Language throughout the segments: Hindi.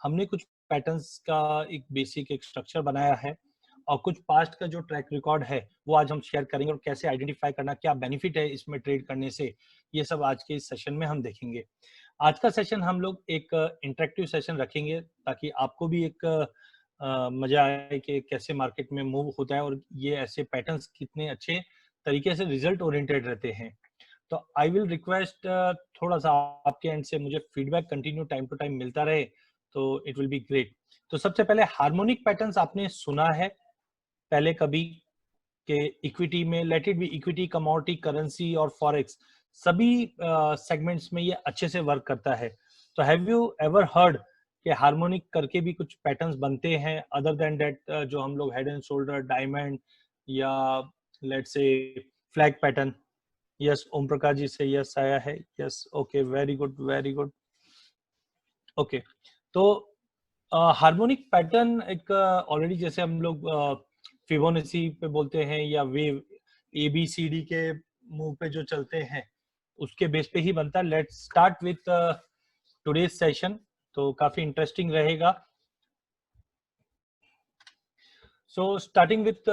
हमने कुछ पैटर्न्स का एक बेसिक एक स्ट्रक्चर बनाया है और कुछ पास्ट का जो ट्रैक रिकॉर्ड है वो आज हम शेयर करेंगे और कैसे आइडेंटिफाई करना, क्या बेनिफिट है इसमें ट्रेड करने से, ये सब आज के इस सेशन में हम देखेंगे। आज का सेशन हम लोग एक इंटरेक्टिव सेशन रखेंगे ताकि आपको भी एक मजा आए कि कैसे मार्केट में मूव होता है और ये ऐसे पैटर्न्स कितने अच्छे तरीके से रिजल्ट ओरिएंटेड रहते हैं। तो आई विल रिक्वेस्ट थोड़ा सा आपके एंड से मुझे feedback continue time to time मिलता रहे तो इट विल बी ग्रेट। तो सबसे पहले हार्मोनिक पैटर्न्स आपने सुना है पहले कभी कि इक्विटी में, let it be equity, commodity, currency और फॉरेक्स, सभी सेगमेंट्स में ये अच्छे से वर्क करता है। तो हैव यू एवर हर्ड कि हार्मोनिक करके भी कुछ पैटर्न्स बनते हैं अदर देन दैट, जो हम लोग हेड एंड शोल्डर, डायमंड या let's say flag pattern? Yes, Om Prakash ji से यस आया है। Yes, okay, very good very good. Okay, तो हार्मोनिक पैटर्न एक ऑलरेडी जैसे हम लोग फिबोनाची पे बोलते हैं या वेव ABCD के मूव पे जो चलते हैं उसके बेस पे ही बनता है। Let's start with today's session, तो काफी इंटरेस्टिंग रहेगा। So starting with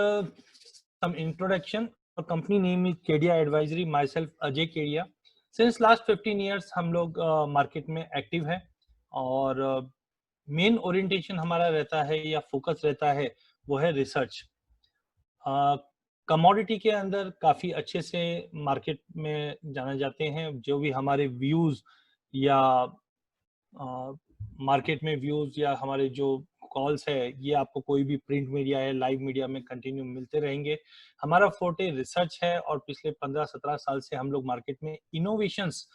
some introduction. Our company name is KDI Advisory. Myself Ajay Kedia. Since last 15 years हम लोग मार्केट में एक्टिव हैं और मेन ओरिएंटेशन हमारा रहता है या फोकस रहता है वो है रिसर्च। कमोडिटी के अंदर काफ़ी अच्छे से मार्केट में जाने जाते हैं। जो भी हमारे व्यूज़ या मार्केट में व्यूज़ या हमारे जो कॉल्स है ये आपको कोई भी प्रिंट मीडिया है, लाइव मीडिया में कंटिन्यू मिलते रहेंगे। हमारा फोर्टे रिसर्च है और पिछले 15-17 साल से हम लोग मार्केट में इनोवेशंस,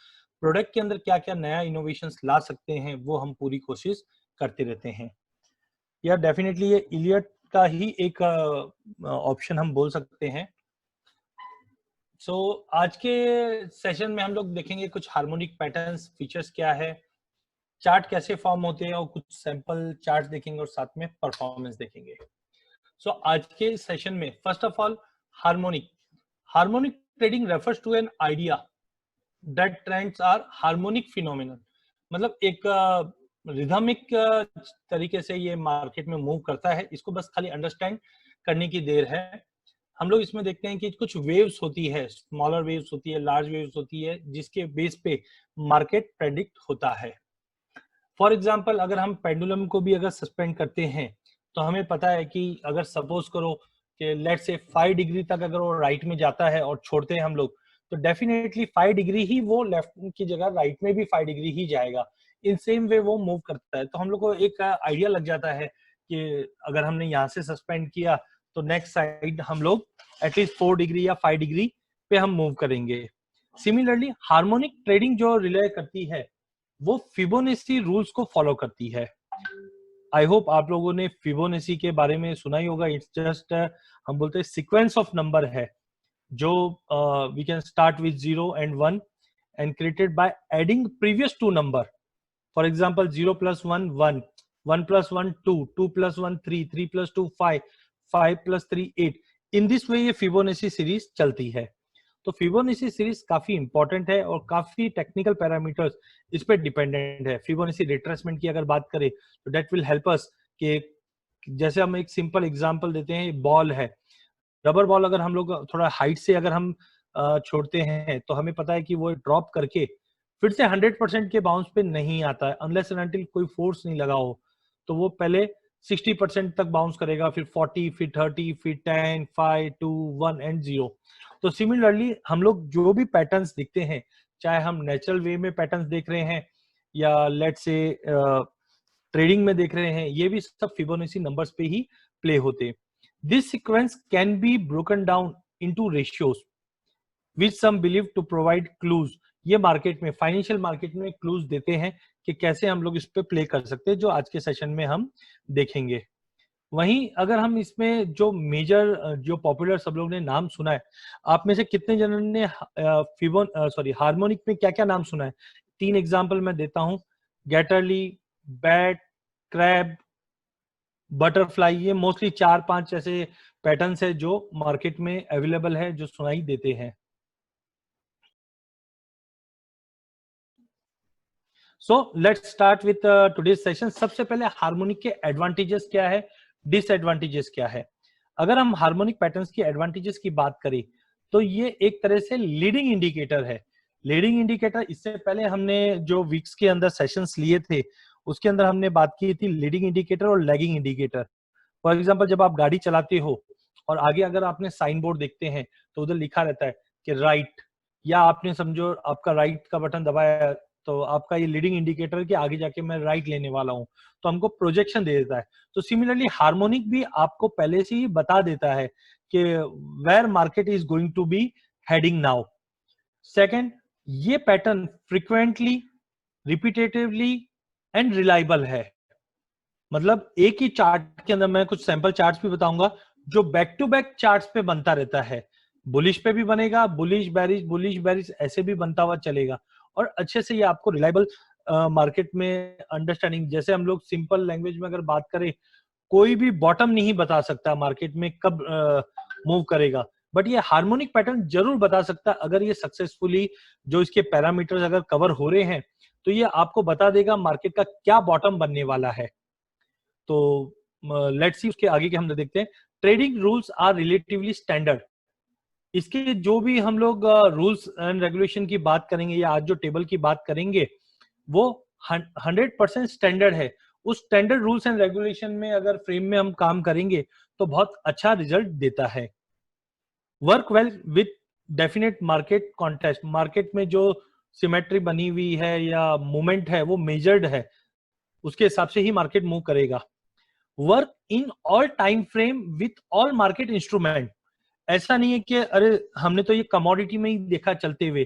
प्रोडक्ट के अंदर क्या क्या नया इनोवेशंस ला सकते हैं वो हम पूरी कोशिश करते रहते हैं। या डेफिनेटली ये इलियट का ही एक ऑप्शन हम बोल सकते हैं। सो आज के सेशन में हम लोग देखेंगे कुछ हार्मोनिक पैटर्न्स, फीचर्स क्या है, चार्ट कैसे फॉर्म होते हैं और कुछ सैंपल चार्ट देखेंगे और साथ में परफॉर्मेंस देखेंगे। सो आज के सेशन में first of all harmonic trading refers to an idea that trends are harmonic phenomenon. मतलब एक रिदमिक तरीके से ये मार्केट में मूव करता है, इसको बस खाली अंडरस्टैंड करने की देर है। हम लोग इसमें देखते हैं कि कुछ वेव्स होती है, स्मॉलर वेव्स होती है, लार्ज वेव्स होती है, जिसके बेस पे मार्केट प्रेडिक्ट होता है। फॉर एग्जाम्पल अगर हम पेंडुलम को भी अगर सस्पेंड करते हैं तो हमें पता है कि अगर सपोज करो कि लेट से 5 डिग्री तक अगर वो राइट में जाता है और छोड़ते हैं हम लोग, तो डेफिनेटली 5 डिग्री ही वो लेफ्ट की जगह राइट में भी 5 डिग्री ही जाएगा। इन सेम वे वो मूव करता है। तो हम लोग को एक आइडिया लग जाता है कि अगर हमने यहाँ से सस्पेंड किया तो नेक्स्ट साइड हम लोग एटलीस्ट 4 डिग्री या 5 डिग्री पे हम मूव करेंगे। सिमिलरली हार्मोनिक ट्रेडिंग जो रिले करती है वो फिबोनाची रूल्स को फॉलो करती है। आई होप आप लोगों ने फिबोनाची के बारे में सुना ही होगा। इट्स जस्ट हम बोलते हैं सीक्वेंस ऑफ नंबर है जो we can start with 0 and 1 and created by adding previous two number. For example, 0 plus 1 1, 1 plus 1 2, 2 plus 1 3, 3 plus 2 5, 5 plus 3 8। In this way ये फिबोनाची सीरीज चलती है। तो फिबोनाची सीरीज काफी इंपॉर्टेंट है और काफी टेक्निकल पैरामीटर्स इस पे डिपेंडेंट है। फिबोनाची रिट्रेसमेंट की अगर बात करें तो दैट विल हेल्प अस कि जैसे हम एक सिंपल एग्जांपल देते हैं, बॉल है, रबर बॉल, अगर हम लोग थोड़ा हाइट से अगर हम छोड़ते हैं तो हमें पता है कि वो ड्रॉप करके फिर से 100% के बाउंस पे नहीं आता है अनलेस एंड अनटिल कोई फोर्स नहीं लगा हो। तो वो पहले 60% तक बाउंस करेगा, फिर 40, फिर 30, फिर 10, 5, 2, 1 एंड 0। तो सिमिलरली हम लोग जो भी पैटर्न्स दिखते हैं, चाहे हम नेचुरल वे में पैटर्न्स देख रहे हैं या लेट्स से ट्रेडिंग में देख रहे हैं, ये भी सब फिबोनाची नंबर्स पे ही प्ले होते हैं। This sequence can be broken down into ratios which some believe to provide clues. ये मार्केट में, फाइनेंशियल मार्केट में क्लूज देते हैं कि कैसे हम लोग इस पे प्ले कर सकते हैं, जो आज के सेशन में हम देखेंगे। वहीं अगर हम इसमें जो मेजर, जो पॉपुलर सब लोग ने नाम सुना है, आप में से कितने जनों ने हार्मोनिक में क्या क्या नाम सुना है? 3 एग्जाम्पल मैं देता हूं, गैटरली, बैट, क्रैब, बटरफ्लाई। ये मोस्टली 4-5 ऐसे पैटर्न्स है जो मार्केट में अवेलेबल है, जो सुनाई देते हैं। So let's start with today's session. सबसे पहले हार्मोनिक के एडवांटेजेस क्या है, डिसएडवांटेजेस क्या है। अगर हम हार्मोनिक पैटर्न्स की एडवांटेजेस की बात करें तो ये एक तरह से लीडिंग इंडिकेटर है। लीडिंग इंडिकेटर, इससे पहले हमने जो वीक्स के अंदर सेशंस लिए थे उसके अंदर हमने बात की थी लीडिंग इंडिकेटर और लैगिंग इंडिकेटर। फॉर एग्जाम्पल, जब आप गाड़ी चलाते हो और आगे अगर आपने साइन बोर्ड देखते हैं तो उधर लिखा रहता है कि राइट, या आपने समझो आपका राइट का बटन दबाया तो आपका ये लीडिंग इंडिकेटर कि आगे जाके मैं राइट लेने वाला हूं, तो हमको प्रोजेक्शन दे देता है। तो सिमिलरली हार्मोनिक भी आपको पहले से ही बता देता है कि where market is going to be heading now. Second, ये pattern frequently, repetitively and reliable है। मतलब एक ही चार्ट के अंदर मैं कुछ सैंपल चार्ट्स भी बताऊंगा जो बैक टू बैक चार्ट्स पे बनता रहता है। बुलिश पे भी बनेगा, बुलिश बेरिश ऐसे भी बनता हुआ चलेगा, और अच्छे से ये आपको रिलायबल मार्केट में अंडरस्टैंडिंग, जैसे हम लोग सिंपल लैंग्वेज में अगर बात करें, कोई भी बॉटम नहीं बता सकता मार्केट में कब मूव करेगा, बट ये हार्मोनिक पैटर्न जरूर बता सकता है। अगर ये सक्सेसफुली जो इसके पैरामीटर्स अगर कवर हो रहे हैं तो ये आपको बता देगा मार्केट का क्या बॉटम बनने वाला है। तो लेट्स सी उसके आगे के हम देखते हैं। Trading rules are relatively standard. इसके जो भी हम लोग रूल्स एंड रेगुलेशन की बात करेंगे या आज जो टेबल की बात करेंगे वो 100% स्टैंडर्ड है। उस स्टैंडर्ड रूल्स एंड रेगुलेशन में अगर फ्रेम में हम काम करेंगे तो बहुत अच्छा रिजल्ट देता है। Work well with definite market context. Market में जो सिमेट्री बनी हुई है या मूवमेंट है वो मेजर्ड है, उसके हिसाब से ही मार्केट मूव करेगा। Work in all time frame with all market instrument. ऐसा नहीं है कि अरे हमने तो ये कमोडिटी में ही देखा चलते हुए।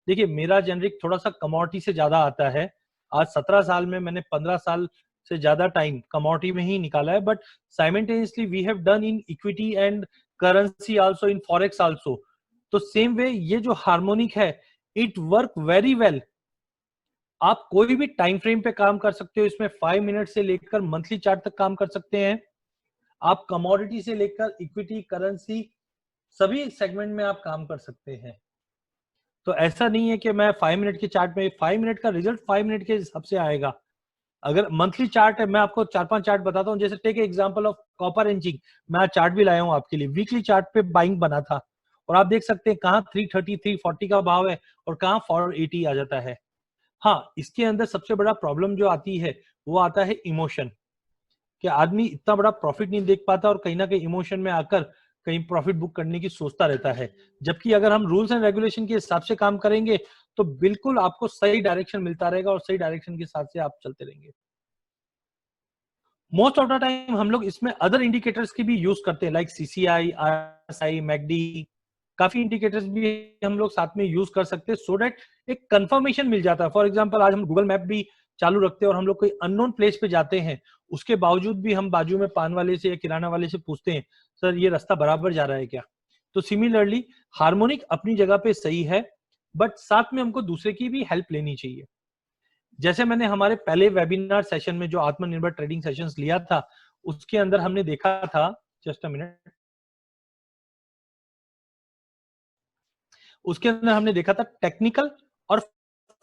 देखिए, मेरा जेनरिक थोड़ा सा कमोडिटी से ज्यादा आता है। आज 17 साल में मैंने 15 साल से ज्यादा टाइम कमोडिटी में ही निकाला है, but simultaneously we have done in equity and currency also, in forex also. तो सेम वे ये जो हार्मोनिक है, इट वर्क वेरी वेल। आप कोई भी टाइम फ्रेम पे काम कर सकते हो, इसमें 5 मिनट से लेकर मंथली चार्ट तक काम कर सकते हैं। आप कमोडिटी से लेकर इक्विटी, करेंसी, सभी सेगमेंट में आप काम कर सकते हैं। तो ऐसा नहीं है कि मैं 5 मिनट के चार्ट में 5 मिनट का रिजल्ट 5 मिनट के हिसाब से आएगा। अगर मंथली चार्ट है, मैं आपको 4-5 चार्ट बताता हूँ। जैसे take example of copper and zinc, मैं आज चार्ट भी लाया हूँ आपके लिए। वीकली चार्ट पे बाइंग बना था और आप देख सकते हैं कहाँ 330 340 का भाव है और कहाँ 480 आ जाता है। हाँ, इसके अंदर सबसे बड़ा प्रॉब्लम जो आती है वो आता है इमोशन, कि आदमी इतना बड़ा प्रॉफिट नहीं देख पाता और कहीं ना कहीं इमोशन में आकर कहीं प्रॉफिट बुक करने की सोचता रहता है। जबकि अगर हम रूल्स एंड रेगुलेशन के हिसाब से काम करेंगे तो बिल्कुल आपको सही डायरेक्शन मिलता रहेगा और सही डायरेक्शन के हिसाब से आप चलते रहेंगे। मोस्ट ऑफ द टाइम हम लोग इसमें अदर इंडिकेटर्स की भी यूज करते हैं, लाइक सीसीआई, आरएसआई, मैकडी। काफी इंडिकेटर्स भी हम लोग साथ में यूज कर सकते हैं, सो दैट एक कंफर्मेशन मिल जाता है। फॉर एग्जांपल, आज हम गूगल मैप भी चालू रखते हैं और हम लोग कोई अननोन प्लेस पे जाते हैं, उसके बावजूद भी हम बाजू में पान वाले से या किराना वाले से पूछते हैं, सर ये रास्ता बराबर जा रहा है क्या। तो सिमिलरली हार्मोनिक अपनी जगह पे सही है, बट साथ में हमको दूसरे की भी हेल्प लेनी चाहिए। जैसे मैंने हमारे पहले वेबिनार सेशन में जो आत्मनिर्भर ट्रेडिंग सेशंस लिया था उसके अंदर हमने देखा था, जस्ट अ मिनट, उसके अंदर हमने देखा था टेक्निकल और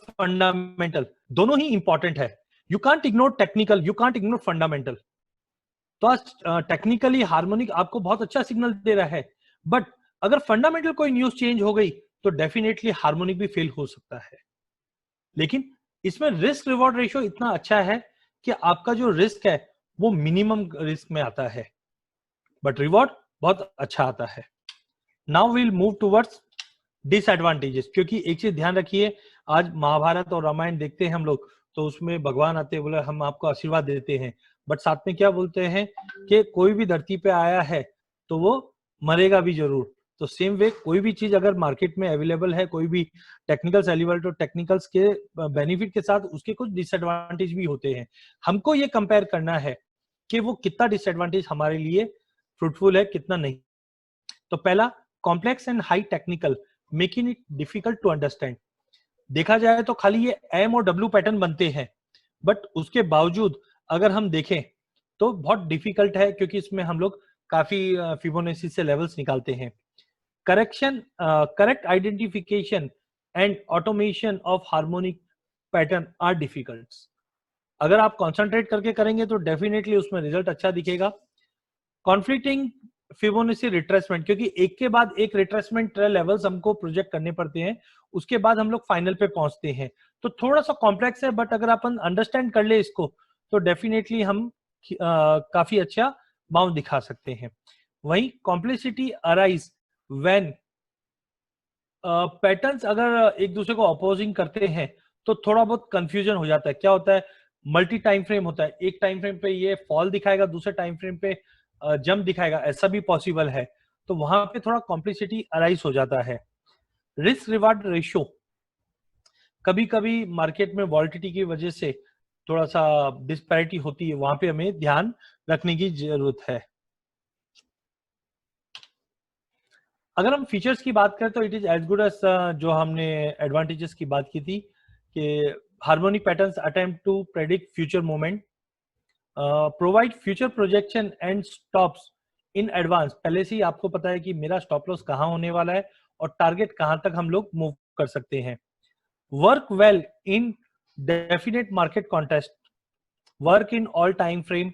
फंडामेंटल दोनों ही इंपॉर्टेंट है। You can't ignore technical, you can't ignore fundamental. तो आज टेक्निकली हार्मोनिक आपको बहुत अच्छा सिग्नल दे रहा है, बट अगर फंडामेंटल कोई न्यूज चेंज हो गई तो डेफिनेटली हार्मोनिक भी फेल हो सकता है। लेकिन इसमें रिस्क रिवॉर्ड रेशियो इतना अच्छा है कि आपका जो रिस्क है वो मिनिमम रिस्क में आता है, बट रिवॉर्ड बहुत अच्छा आता है। Now will move towards disadvantages. क्योंकि एक चीज ध्यान रखिए, आज महाभारत और रामायण देखते हैं हम लोग तो उसमें भगवान आते बोले हम आपको आशीर्वाद देते हैं, बट साथ में क्या बोलते हैं कि कोई भी धरती पे आया है तो वो मरेगा भी जरूर। तो सेम वे कोई भी चीज अगर मार्केट में अवेलेबल है, कोई भी टेक्निकल्स अवेलेबल, तो टेक्निकल्स के बेनिफिट के साथ उसके कुछ डिसएडवांटेज भी होते हैं। हमको ये कंपेयर करना है कि वो कितना डिसएडवांटेज हमारे लिए फ्रूटफुल है, कितना नहीं। तो पहला, complex and high technical making it difficult to understand. देखा जाए तो खाली ये एम और डब्ल्यू पैटर्न बनते हैं, बट उसके बावजूद अगर हम देखें तो बहुत डिफिकल्ट है, क्योंकि इसमें हम लोग काफी फिबोनाची से लेवल्स निकालते हैं। Correct identification and automation of harmonic pattern are difficult. अगर आप कॉन्सेंट्रेट करके करेंगे तो डेफिनेटली उसमें रिजल्ट अच्छा दिखेगा। कॉन्फ्लिक्टिंग फिबोनाची रिट्रेसमेंट, क्योंकि एक के बाद एक रिट्रेसमेंट लेवल्स हमको प्रोजेक्ट करने पड़ते हैं, उसके बाद हम लोग फाइनल पे पहुंचते हैं, तो थोड़ा सा कॉम्प्लेक्स है, बट अगर अपन अंडरस्टैंड कर ले इसको तो डेफिनेटली हम काफी अच्छा बाउंड दिखा सकते हैं। वहीं कॉम्प्लेक्सिटी अराइज व्हेन पैटर्न्स अगर एक दूसरे को अपोजिंग करते हैं तो थोड़ा बहुत कंफ्यूजन हो जाता है। क्या होता है, मल्टी टाइम फ्रेम होता है, एक टाइम फ्रेम पे ये फॉल दिखाएगा, दूसरे टाइम फ्रेम पे जंप दिखाएगा, ऐसा भी पॉसिबल है, तो वहां पे थोड़ा कॉम्प्लेक्सिटी अराइज हो जाता है। रिस्क रिवार्ड रेशियो, कभी कभी मार्केट में वॉलिटिलिटी की वजह से थोड़ा सा डिस्पैरिटी होती है, वहां पे हमें ध्यान रखने की जरूरत है। अगर हम फीचर्स की बात करें तो it is as good as जो हमने एडवांटेजेस की बात की थी कि harmonic patterns attempt to predict future movement, provide future projection and stops in advance, पहले से ही आपको पता है कि मेरा स्टॉप लॉस कहाँ होने वाला है और टारगेट कहाँ तक हम लोग मूव कर सकते हैं। Work well in definite market contest, work in all time frame,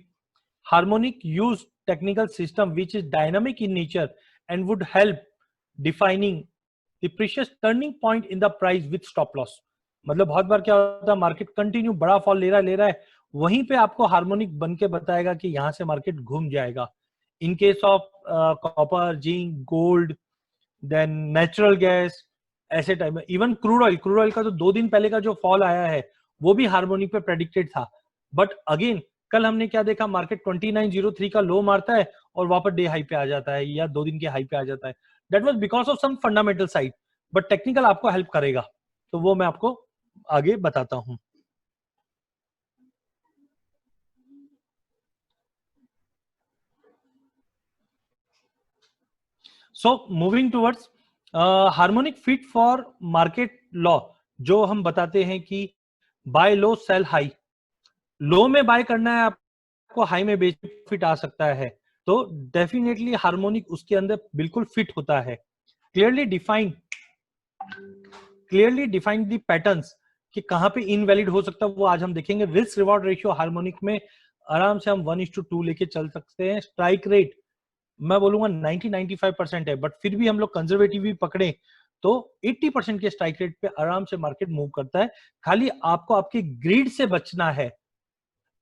harmonic use technical system which is dynamic in nature and would help defining the precious turning point in the price with stop loss। मतलब बहुत बार क्या होता है, मार्केट कंटिन्यू बड़ा फॉल ले रहा है, वहीं पे आपको हार्मोनिक बन के बताएगा कि यहां से मार्केट घूम जाएगा। In case of copper, zinc, gold, then natural gas, ऐसे टाइम में इवन क्रूड ऑयल का तो 2 दिन पहले का जो फॉल आया है वो भी हार्मोनिक पे प्रेडिक्टेड था, बट अगेन कल हमने क्या देखा, मार्केट 2903 का लो मारता है और वापस डे हाई पे आ जाता है या 2 दिन के हाई पे आ जाता है। That was because of some fundamental side, but technical आपको हेल्प करेगा, तो वो मैं आपको आगे बताता हूं। So moving towards harmonic fit for market law, जो हम बताते हैं कि buy low sell high, low में बाय करना है आपको, हाई में बेच फिट आ सकता है, तो डेफिनेटली हार्मोनिक उसके अंदर बिल्कुल फिट होता है। क्लियरली डिफाइंड दी पैटर्न्स कि कहां पे इनवैलिड हो सकता है वो आज हम देखेंगे। रिस्क रिवॉर्ड रेशियो हार्मोनिक में आराम से हम 1:2 लेके चल सकते हैं। स्ट्राइक रेट मैं बोलूंगा 90-95% है, बट फिर भी हम लोग कंजर्वेटिव भी पकड़े तो 80% के स्ट्राइक रेट पे आराम से मार्केट मूव करता है। खाली आपको आपके ग्रीड से बचना है।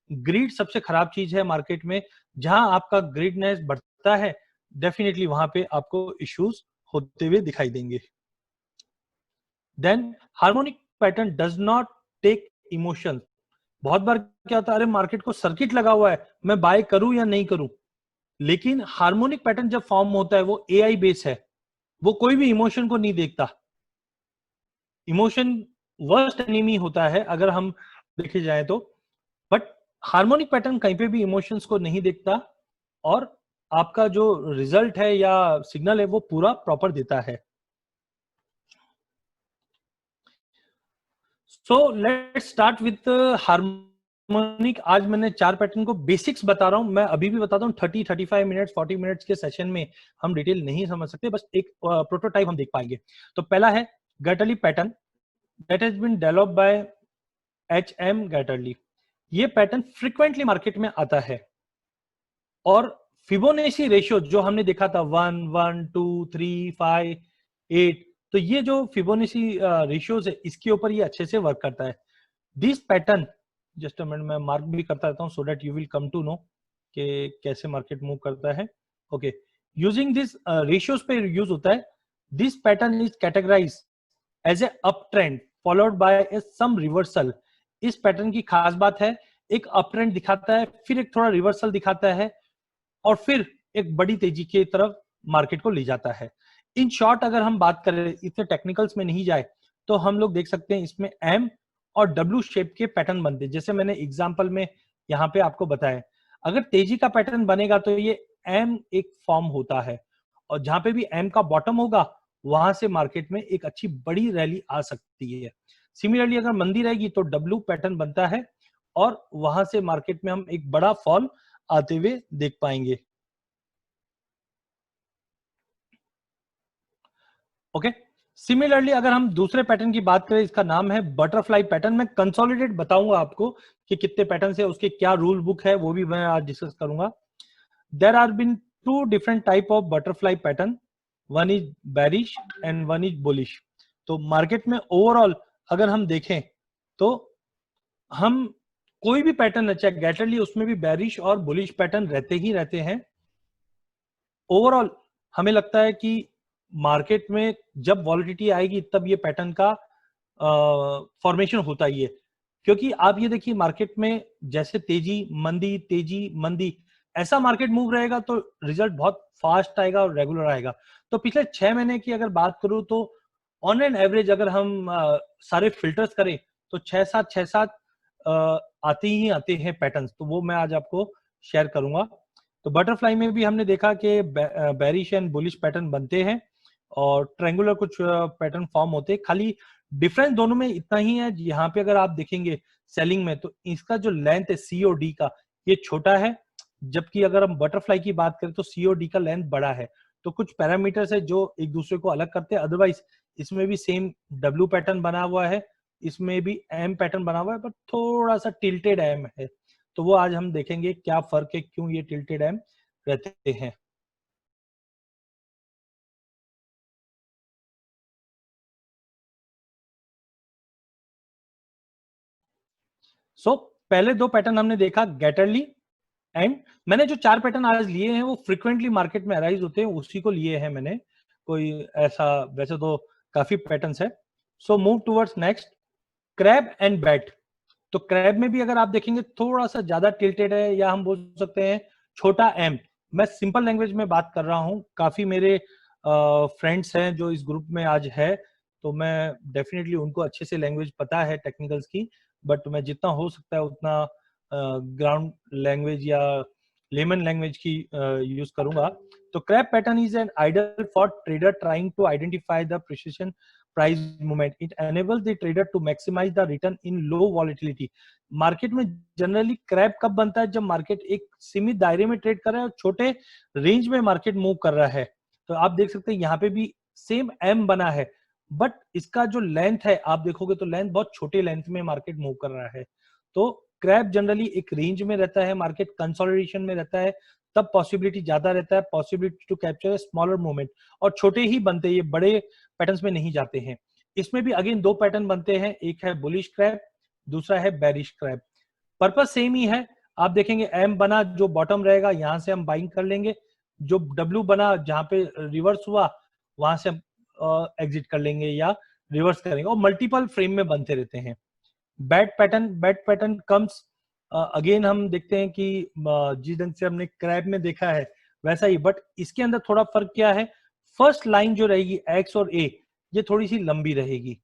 ग्रीड सबसे खराब चीज है मार्केट में, जहां आपका ग्रीडनेस बढ़ता है डेफिनेटली वहां पे आपको इश्यूज होते हुए दिखाई देंगे। Then harmonic pattern does not take emotion. बहुत बार क्या होता है, अरे मार्केट को सर्किट लगा हुआ है, मैं बाय करूं या नहीं करूं, लेकिन हार्मोनिक पैटर्न जब फॉर्म होता है वो एआई बेस है, वो कोई भी इमोशन को नहीं देखता। इमोशन वर्स्ट एनिमी होता है अगर हम देखे जाए तो, बट हार्मोनिक पैटर्न कहीं पे भी इमोशंस को नहीं देखता और आपका जो रिजल्ट है या सिग्नल है वो पूरा प्रॉपर देता है। So let's start with harmonic. आज मैंने 4 पैटर्न को बेसिक्स बता रहा हूं, मैं अभी भी बताता हूं 30-35 मिनट्स 40 मिनट्स के सेशन में हम डिटेल नहीं समझ सकते, बस एक प्रोटोटाइप हम देख पाएंगे। तो पहला है Gartley pattern, that has been developed by HM Gartley. ये पैटर्न फ्रीक्वेंटली मार्केट में आता है और फिबोनाची रेशियो जो हमने देखा था 1, 1, 2, 3, 5, 8, तो ये जो फिबोनाची रेशियोज है इसके ऊपर ये अच्छे से वर्क करता है। This pattern, just a minute मैं मार्क भी करता रहता हूँ so that you will come to know कि कैसे मार्केट मूव करता है। ओके, यूजिंग दिस रेशियोज पे यूज होता है। This pattern is categorise as a up trend followed by a some reversal. इस पैटर्न की खास बात है, एक अप ट्रेंड दिखाता है, फिर एक थोड़ा रिवर्सल दिखाता है और फिर एक बड़ी तेजी की तरफ मार्केट को ले जाता है। इन शॉर्ट अगर हम बात करें, इतने टेक्निकल्स में नहीं जाए, तो हम लोग देख सकते हैं इसमें एम और डब्ल्यू शेप के पैटर्न बनते हैं, जैसे मैंने एग्जांपल में यहाँ पे आपको बताया। अगर तेजी का पैटर्न बनेगा तो ये एम एक फॉर्म होता है और जहां पे भी एम का बॉटम होगा वहां से मार्केट में एक अच्छी बड़ी रैली आ सकती है। सिमिलरली अगर मंदी रहेगी तो डब्ल्यू पैटर्न बनता है और वहां से मार्केट में हम एक बड़ा फॉल आते हुए देख पाएंगे। ओके, सिमिलरली अगर हम दूसरे पैटर्न की बात करें, इसका नाम है बटरफ्लाई पैटर्न। मैं कंसोलिडेट बताऊंगा आपको कि कितने पैटर्न है, उसके क्या रूल बुक है, वो भी मैं आज डिस्कस करूंगा। There are been two different type of butterfly pattern, one is bearish and one is bullish. तो मार्केट में ओवरऑल अगर हम देखें तो हम कोई भी पैटर्न है, चाहे गैटरली, उसमें भी बेरिश और बुलिश पैटर्न रहते ही रहते हैं। ओवरऑल हमें लगता है कि मार्केट में जब वॉलिडिटी आएगी तब ये पैटर्न का फॉर्मेशन होता ही है। क्योंकि आप ये देखिए मार्केट में जैसे तेजी मंदी ऐसा मार्केट मूव रहेगा तो रिजल्ट बहुत फास्ट आएगा और रेगुलर आएगा। तो पिछले 6 महीने की अगर बात करूं तो ऑन एन एवरेज अगर हम सारे फिल्टर्स करें तो 6-7 आते ही आते हैं पैटर्न्स। तो वो मैं आज आपको शेयर करूंगा। तो बटरफ्लाई में भी हमने देखा कि बेरिश एंड बुलिश पैटर्न बनते हैं और ट्रायंगुलर कुछ पैटर्न फॉर्म होते हैं। खाली डिफरेंस दोनों में इतना ही है, यहाँ पे अगर आप देखेंगे सेलिंग में तो इसका जो लेंथ है सीओडी का, ये छोटा है, जबकि अगर हम बटरफ्लाई की बात करें तो सीओडी का लेंथ बड़ा है। तो कुछ पैरामीटर्स है जो एक दूसरे को अलग करते हैं। अदरवाइज इसमें भी सेम डब्ल्यू पैटर्न बना हुआ है, इसमें भी एम पैटर्न बना हुआ है, बट थोड़ा सा टिल्टेड एम है। तो वो आज हम देखेंगे क्या फर्क है, क्यों ये टिल्टेड एम रहते हैं। सो पहले दो पैटर्न हमने देखा गैटरली एंड, मैंने जो 4 पैटर्न आज लिए हैं वो फ्रिक्वेंटली मार्केट में अराइज होते हैं, उसी को लिए हैं मैंने। कोई ऐसा वैसे तो काफी पैटर्न्स है। So move towards next, crab and bat. तो क्रैब में भी अगर आप देखेंगे थोड़ा सा ज्यादा टिल्टेड है, या हम बोल सकते हैं छोटा एम। मैं सिंपल लैंग्वेज में बात कर रहा हूँ, काफी मेरे फ्रेंड्स हैं जो इस ग्रुप में आज है, तो मैं डेफिनेटली उनको अच्छे से लैंग्वेज पता है टेक्निकल्स की, बट मैं जितना हो सकता है उतना ग्राउंड लैंग्वेज या लेमन लैंग्वेज की यूज करूंगा। तो crab pattern is an ideal for trader trying to identify the precision price movement. It enables the trader to maximise the return in low volatility. Market में जनरली क्रैब कब बनता है, जब मार्केट एक सीमित दायरे में ट्रेड कर रहा है और छोटे रेंज में मार्केट मूव कर रहा है। तो आप देख सकते हैं यहाँ पे भी सेम एम बना है, बट इसका जो लेंथ है आप देखोगे तो लेंथ बहुत छोटे लेंथ में मार्केट मूव कर रहा है। तो क्रैब जनरली एक रेंज में रहता है, मार्केट कंसोलिडेशन में रहता है, तब पॉसिबिलिटी ज्यादा रहता है, possibility to capture smaller movement, और छोटे ही बनते हैं, ये बड़े पैटर्न्स में नहीं जाते हैं। इसमें भी अगेन दो पैटर्न बनते हैं, एक है बुलिश क्रैब, दूसरा है बेरिश क्रैब। पर्पस सेम ही है। आप देखेंगे एम बना जो बॉटम रहेगा, यहां से हम बाइंग कर लेंगे, जो डब्ल्यू बना जहां पे रिवर्स हुआ वहां से हम एग्जिट कर लेंगे या रिवर्स करेंगे, और मल्टीपल फ्रेम में बनते रहते हैं। बैट पैटर्न कम्स अगेन, हम देखते हैं कि जिस ढंग से हमने क्रैब में देखा है वैसा ही, बट इसके अंदर थोड़ा फर्क क्या है, फर्स्ट लाइन जो रहेगी एक्स और ए, ये थोड़ी सी लंबी रहेगी,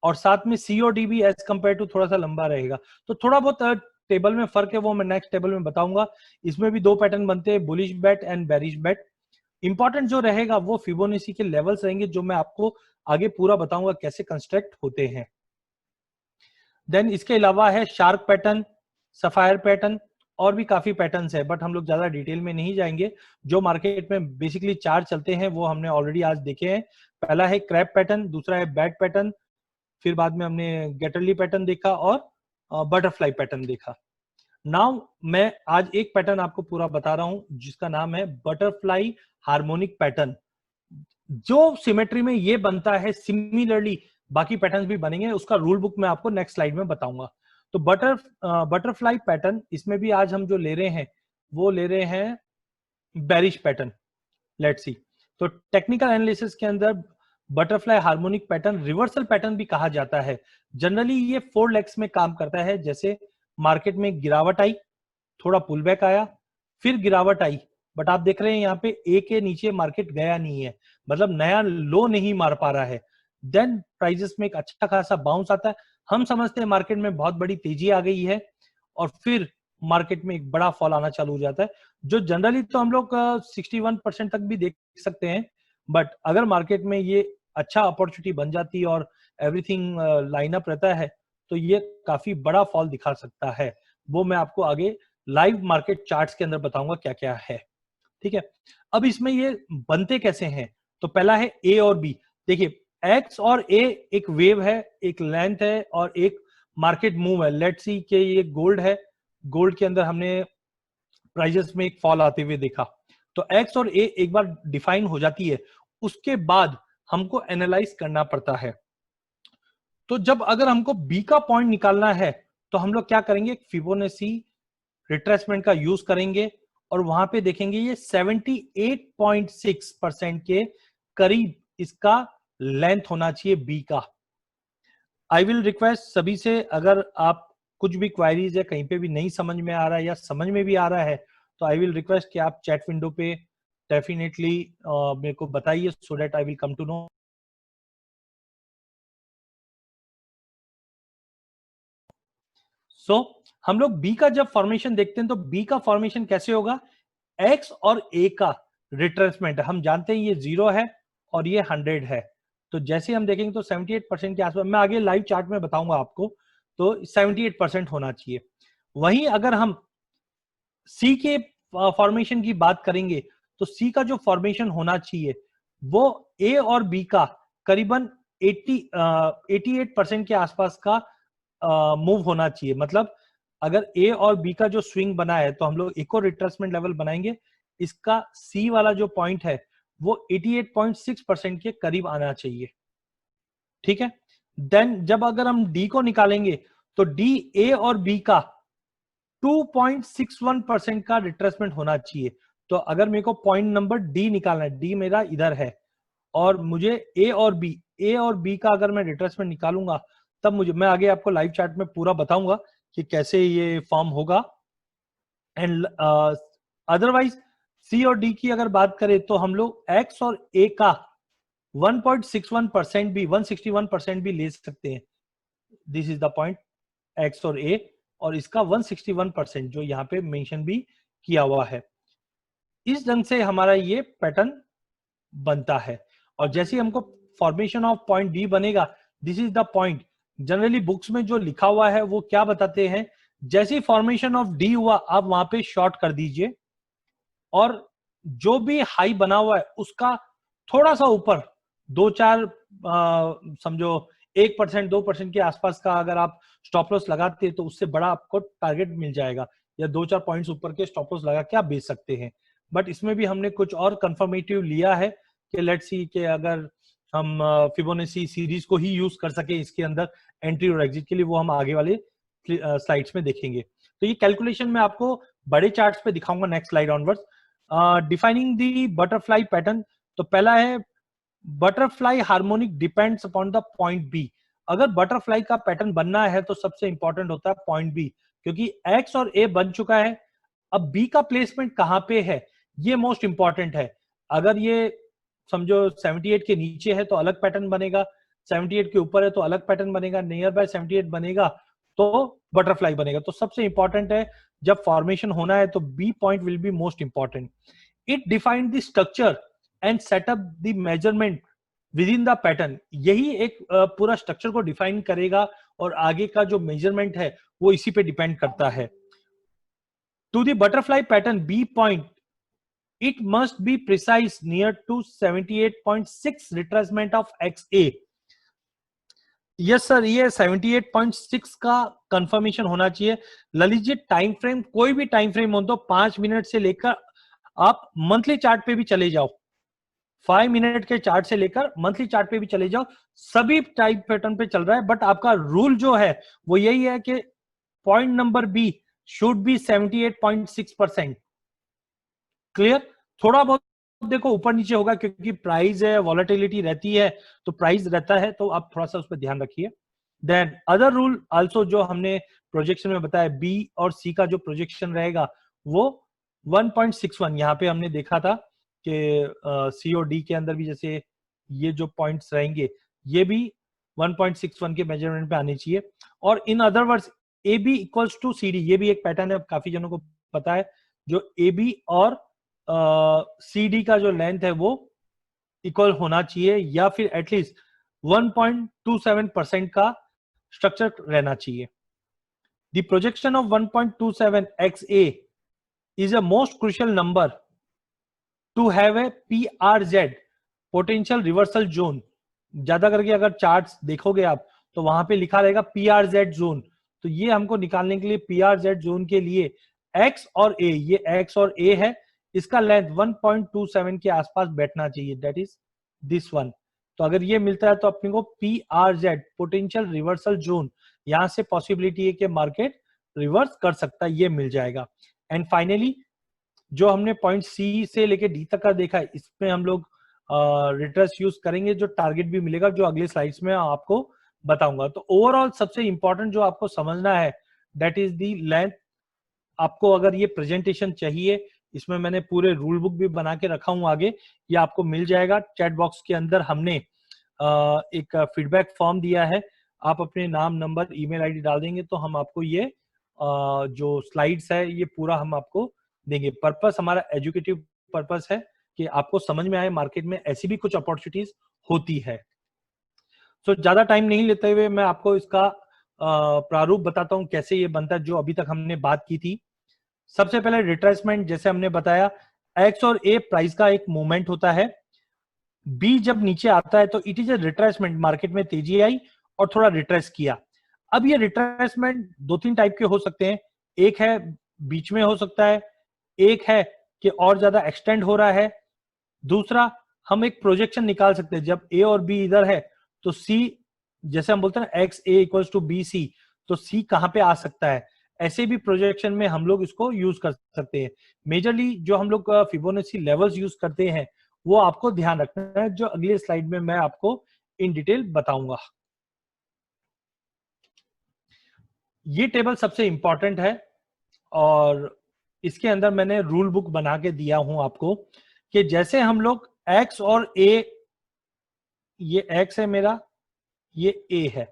और साथ में सी और डी भी एज कम्पेयर टू थोड़ा सा लंबा रहेगा। तो थोड़ा बहुत टेबल में फर्क है, वो मैं नेक्स्ट टेबल में बताऊंगा। इसमें भी दो पैटर्न बनते हैं, bullish bat and bearish bat. Important जो रहेगा वो फिबोनाची के लेवल्स रहेंगे, जो मैं आपको आगे पूरा बताऊंगा कैसे कंस्ट्रक्ट होते हैं। देन इसके अलावा है शार्क पैटर्न, सफायर पैटर्न, और भी काफी पैटर्न्स है, बट हम लोग ज्यादा डिटेल में नहीं जाएंगे। जो मार्केट में बेसिकली 4 चलते हैं वो हमने ऑलरेडी आज देखे हैं। पहला है क्रैब पैटर्न, दूसरा है बैट पैटर्न, फिर बाद में हमने गैटरली पैटर्न देखा और बटरफ्लाई पैटर्न देखा। नाउ मैं आज एक पैटर्न आपको पूरा बता रहा हूं जिसका नाम है बटरफ्लाई हार्मोनिक पैटर्न। जो सिमेट्री में ये बनता है सिमिलरली बाकी पैटर्न्स भी बनेंगे, उसका रूल बुक मैं आपको नेक्स्ट स्लाइड में बताऊंगा। तो बटरफ्लाई पैटर्न, इसमें भी आज हम जो ले रहे हैं वो ले रहे हैं बेरिश पैटर्न। Let's see. तो टेक्निकल एनालिसिस के अंदर butterfly harmonic pattern reversal pattern भी कहा जाता है। जनरली ये 4 लेग्स में काम करता है, जैसे मार्केट में गिरावट आई, थोड़ा पुल बैक आया, फिर गिरावट आई, बट आप देख रहे हैं यहाँ पे ए के नीचे मार्केट गया नहीं है, मतलब नया लो नहीं मार पा रहा है। देन प्राइजेस में एक अच्छा खासा बाउंस आता है, हम समझते हैं मार्केट में बहुत बड़ी तेजी आ गई है, और फिर मार्केट में एक बड़ा फॉल आना चालू हो जाता है, जो जनरली तो हम लोग 61% तक भी देख सकते हैं। बट अगर मार्केट में ये अच्छा अपॉर्चुनिटी बन जाती है और एवरीथिंग लाइन अप रहता है, तो ये काफी बड़ा फॉल दिखा सकता है। वो मैं आपको आगे लाइव मार्केट चार्ट्स के अंदर बताऊंगा क्या क्या है। ठीक है, अब इसमें ये बनते कैसे हैं। तो पहला है ए और बी। देखिए एक्स और ए एक वेव है, एक लेंथ है और एक मार्केट मूव है। लेट्स सी कि ये गोल्ड है, गोल्ड के अंदर हमने प्राइजेस में एक फॉल आते हुए देखा, तो एक्स और ए एक बार डिफाइन हो जाती है, उसके बाद हमको एनालाइज करना पड़ता है। तो जब अगर हमको बी का पॉइंट निकालना है तो हम लोग क्या करेंगे, फिबोनाची रिट्रेसमेंट का यूज करेंगे और वहां पे देखेंगे ये 78.6% के करीब इसका लेंथ होना चाहिए बी का। आई विल रिक्वेस्ट सभी से, अगर आप कुछ भी क्वायरीज है, कहीं पे भी नहीं समझ में आ रहा है या समझ में भी आ रहा है, तो आई विल रिक्वेस्ट कि आप चैट विंडो पे डेफिनेटली मेरे को बताइए, so that I will come to know. हम लोग बी का जब फॉर्मेशन देखते हैं तो बी का फॉर्मेशन कैसे होगा, एक्स और ए का रिट्रेसमेंट हम जानते हैं ये 0 है और ये 100 है, तो जैसे हम देखेंगे तो 78% के आसपास, मैं आगे लाइव चार्ट में बताऊंगा आपको, तो 78% होना चाहिए। वहीं अगर हम सी के फॉर्मेशन की बात करेंगे तो सी का जो फॉर्मेशन होना चाहिए वो ए और बी का करीबन 88% के आसपास का मूव होना चाहिए। मतलब अगर ए और बी का जो स्विंग बना है तो हम लोग एक और रिट्रेसमेंट लेवल बनाएंगे, इसका सी वाला जो पॉइंट है वो 88.6% के करीब आना चाहिए, ठीक है। देन जब अगर हम डी को निकालेंगे तो डी ए और बी का 2.61% का रिट्रेसमेंट होना चाहिए। तो अगर मेरे को पॉइंट नंबर डी निकालना है, डी मेरा इधर है और मुझे ए और बी का अगर मैं रिट्रेसमेंट निकालूंगा तब मुझे, मैं आगे आपको लाइव चार्ट में पूरा बताऊंगा कि कैसे ये फॉर्म होगा। एंड अदरवाइज सी और डी की अगर बात करें तो हम लोग एक्स और ए का 1.61% भी 161% भी ले सकते हैं। This is the point x और ए, और इसका 161% जो यहाँ पे मेंशन भी किया हुआ है। इस ढंग से हमारा ये पैटर्न बनता है। और जैसे हमको फॉर्मेशन ऑफ पॉइंट डी बनेगा, this is the point, generally books में जो लिखा हुआ है वो क्या बताते हैं, जैसे फॉर्मेशन ऑफ डी हुआ आप वहां पे शॉर्ट कर दीजिए और जो भी हाई बना हुआ है उसका थोड़ा सा ऊपर 2-4 समझो 1% 2% के आसपास का अगर आप स्टॉप लॉस लगाते हैं तो उससे बड़ा आपको टारगेट मिल जाएगा, या 2-4 पॉइंट्स ऊपर के स्टॉप लॉस लगा के आप बेच सकते हैं। बट इसमें भी हमने कुछ और कंफर्मेटिव लिया है कि लेट्स सी कि अगर हम फिबोनाची सीरीज को ही यूज कर सके इसके अंदर एंट्री और एग्जिट के लिए, वो हम आगे वाले स्लाइड्स में देखेंगे। तो ये कैलकुलेशन मैं आपको बड़े चार्ट्स पे दिखाऊंगा next slide onwards. Defining the butterfly pattern, तो पहला है butterfly harmonic depends upon the point B. अगर बटरफ्लाई का पैटर्न बनना है तो सबसे इंपॉर्टेंट होता है पॉइंट बी, क्योंकि एक्स और ए बन चुका है, अब बी का प्लेसमेंट कहां पे है ये मोस्ट इंपॉर्टेंट है। अगर ये समझो 78 के नीचे है तो अलग पैटर्न बनेगा, 78 के ऊपर है तो अलग पैटर्न बनेगा, नियर बाय 78 बनेगा तो बटरफ्लाई बनेगा। तो सबसे इंपॉर्टेंट है जब फॉर्मेशन होना है तो B point will be most important. It define the structure and setup the measurement within the pattern. यही एक पूरा स्ट्रक्चर को डिफाइन करेगा और आगे का जो मेजरमेंट है वो इसी पे डिपेंड करता है। To the butterfly pattern B point it must be precise near to 78.6 retracement of XA। Yes sir, ये 78.6 का कंफर्मेशन होना चाहिए। ललित जी टाइम फ्रेम, कोई भी टाइम फ्रेम हो तो 5 मिनट से लेकर आप मंथली चार्ट पे भी चले जाओ, 5 मिनट के चार्ट से लेकर मंथली चार्ट पे भी चले जाओ, सभी टाइप पैटर्न पे चल रहा है। बट आपका रूल जो है वो यही है कि point number B should be 78.6%। Clear? थोड़ा बहुत देखो ऊपर नीचे होगा क्योंकि प्राइस है, वॉलेटिलिटी रहती है, तो प्राइस रहता है, तो आप थोड़ा सा उस पर ध्यान रखिए। देन अदर रूल आल्सो जो हमने प्रोजेक्शन में बताया, बी और सी का जो प्रोजेक्शन रहेगा वो 1.61, यहाँ पे हमने देखा था कि सी और डी के अंदर भी जैसे ये जो पॉइंट्स रहेंगे ये भी 1.61 के मेजरमेंट पे आने चाहिए। और in other words A B equals to C D, ये भी एक पैटर्न है, काफी जनों को पता है, जो ए बी और सी डी का जो लेंथ है वो इक्वल होना चाहिए, या फिर एटलीस्ट 1.27% का स्ट्रक्चर रहना चाहिए। The projection of 1.27 XA is a most crucial number to have a PRZ, potential reversal zone, ज्यादा करके अगर चार्ट्स देखोगे आप तो वहां पे लिखा रहेगा PRZ जोन। तो ये हमको निकालने के लिए PRZ जोन के लिए एक्स और ए, ये एक्स और ए है, इसका लेंथ 1.27 के आसपास बैठना चाहिए, दैट इज दिस वन। तो अगर ये मिलता है तो अपने को PRZ पोटेंशियल रिवर्सल जोन, यहां से पॉसिबिलिटी है कि मार्केट रिवर्स कर सकता है, ये मिल जाएगा। एंड फाइनली जो हमने पॉइंट सी से लेके डी तक का देखा है, इसमें हम लोग रिट्रेस यूज करेंगे, जो टारगेट भी मिलेगा जो अगले स्लाइड्स में आपको बताऊंगा। तो ओवरऑल सबसे इंपॉर्टेंट जो आपको समझना है दैट इज दी लेंथ। आपको अगर ये प्रेजेंटेशन चाहिए, इसमें मैंने पूरे रूल बुक भी बना के रखा हूं आगे, ये आपको मिल जाएगा। चैट बॉक्स के अंदर हमने एक फीडबैक फॉर्म दिया है, आप अपने नाम नंबर ईमेल आईडी डाल देंगे तो हम आपको ये जो स्लाइड्स है ये पूरा हम आपको देंगे। पर्पस हमारा एजुकेटिव पर्पस है कि आपको समझ में आए मार्केट में ऐसी भी कुछ अपॉर्चुनिटीज होती है। तो ज्यादा टाइम नहीं लेते हुए मैं आपको इसका प्रारूप बताता हूं कैसे ये बनता है, जो अभी तक हमने बात की थी। सबसे पहले रिट्रेसमेंट, जैसे हमने बताया एक्स और ए प्राइस का एक मूवमेंट होता है, बी जब नीचे आता है तो it is a retracement, market में तेजी आई और थोड़ा रिट्रेस किया। अब ये रिट्रेसमेंट दो तीन टाइप के हो सकते हैं, एक है बीच में हो सकता है, एक है कि और ज्यादा एक्सटेंड हो रहा है, दूसरा हम एक प्रोजेक्शन निकाल सकते हैं जब ए और बी इधर है तो सी, जैसे हम बोलते हैं ना X A equals to B C, तो सी कहां पे आ सकता है, ऐसे भी प्रोजेक्शन में हम लोग इसको यूज कर सकते हैं। मेजरली जो हम लोग फिबोनाची लेवल्स यूज करते हैं वो आपको ध्यान रखना है, जो अगले स्लाइड में मैं आपको इन डिटेल बताऊंगा। ये टेबल सबसे इंपॉर्टेंट है और इसके अंदर मैंने रूल बुक बना के दिया हूं आपको कि जैसे हम लोग x और a, ये x है मेरा, ये a है,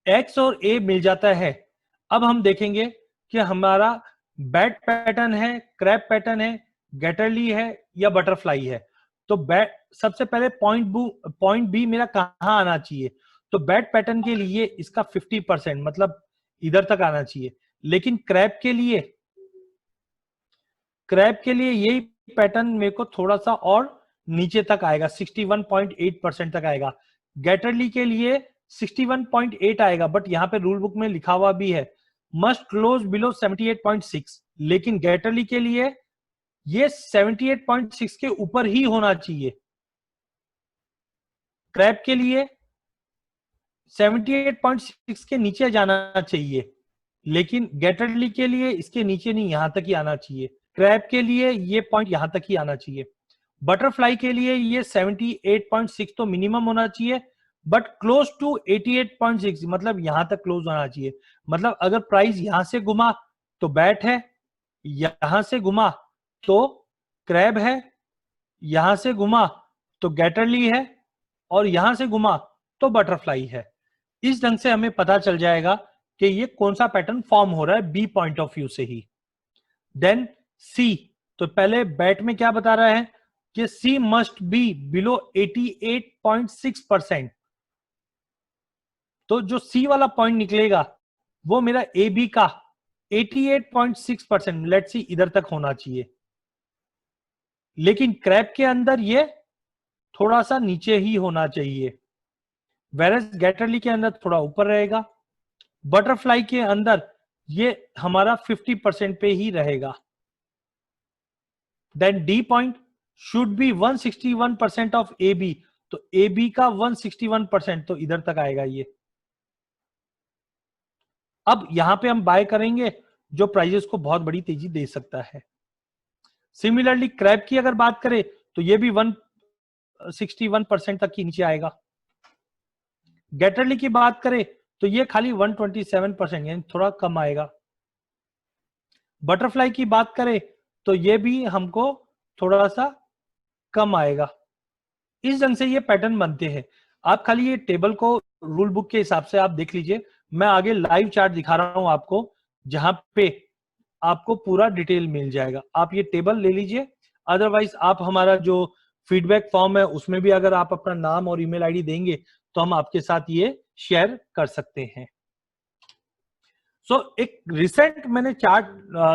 x और a मिल जाता है। अब हम देखेंगे कि हमारा बैट पैटर्न है, क्रैप पैटर्न है, गैटरली है या बटरफ्लाई है। तो बैट सबसे पहले पॉइंट बी मेरा कहां आना चाहिए, तो बैट पैटर्न के लिए इसका 50% मतलब इधर तक आना चाहिए, लेकिन क्रैप के लिए यही पैटर्न मेरे को थोड़ा सा और नीचे तक आएगा, 61.8% तक आएगा। गैटरली के लिए 61.8 आएगा, बट यहां पे रूल बुक में लिखा हुआ भी है मस्ट क्लोज बिलो 78.6, लेकिन गैटरली के लिए ये 78.6 के ऊपर ही होना चाहिए। क्रैप के लिए 78.6 के नीचे जाना चाहिए, लेकिन गैटरली के लिए इसके नीचे नहीं, यहां तक ही आना चाहिए। क्रैप के लिए ये पॉइंट यहां तक ही आना चाहिए। बटरफ्लाई के लिए ये 78.6 तो मिनिमम होना चाहिए, बट क्लोज टू 88.6 मतलब यहां तक क्लोज होना चाहिए। मतलब अगर प्राइस यहां से घुमा तो बैट है, यहां से घुमा तो क्रैब है, यहां से घुमा तो गैटरली है और यहां से घुमा तो बटरफ्लाई है। इस ढंग से हमें पता चल जाएगा कि ये कौन सा पैटर्न फॉर्म हो रहा है बी पॉइंट ऑफ व्यू से ही। देन सी, तो पहले बैट में क्या बता रहा है कि सी मस्ट बी बिलो 88.6%। तो जो सी वाला पॉइंट निकलेगा वो मेरा ए बी का 88.6%, लेट्स सी इधर तक होना चाहिए, लेकिन क्रैप के अंदर ये थोड़ा सा नीचे ही होना चाहिए, वेरस गैटरली के अंदर थोड़ा ऊपर रहेगा, बटरफ्लाई के अंदर ये हमारा 50% पे ही रहेगा। Then D point should be 161% of A B, तो ए बी का 161% तो इधर तक आएगा ये। अब यहां पे हम बाय करेंगे जो प्राइजेस को बहुत बड़ी तेजी दे सकता है। सिमिलरली क्रैप की अगर बात करें तो ये भी 161% तक ही नीचे आएगा। गैटरली की बात करें तो ये खाली 127% यानी थोड़ा कम आएगा। बटरफ्लाई की बात करें तो ये भी हमको थोड़ा सा कम आएगा। इस ढंग से ये पैटर्न बनते हैं। आप खाली ये टेबल को रूल बुक के हिसाब से आप देख लीजिए, मैं आगे लाइव चार्ट दिखा रहा हूं आपको जहां पे आपको पूरा डिटेल मिल जाएगा। आप ये टेबल ले लीजिए, अदरवाइज आप हमारा जो फीडबैक फॉर्म है उसमें भी अगर आप अपना नाम और ईमेल आईडी देंगे तो हम आपके साथ ये शेयर कर सकते हैं। एक रिसेंट मैंने चार्ट,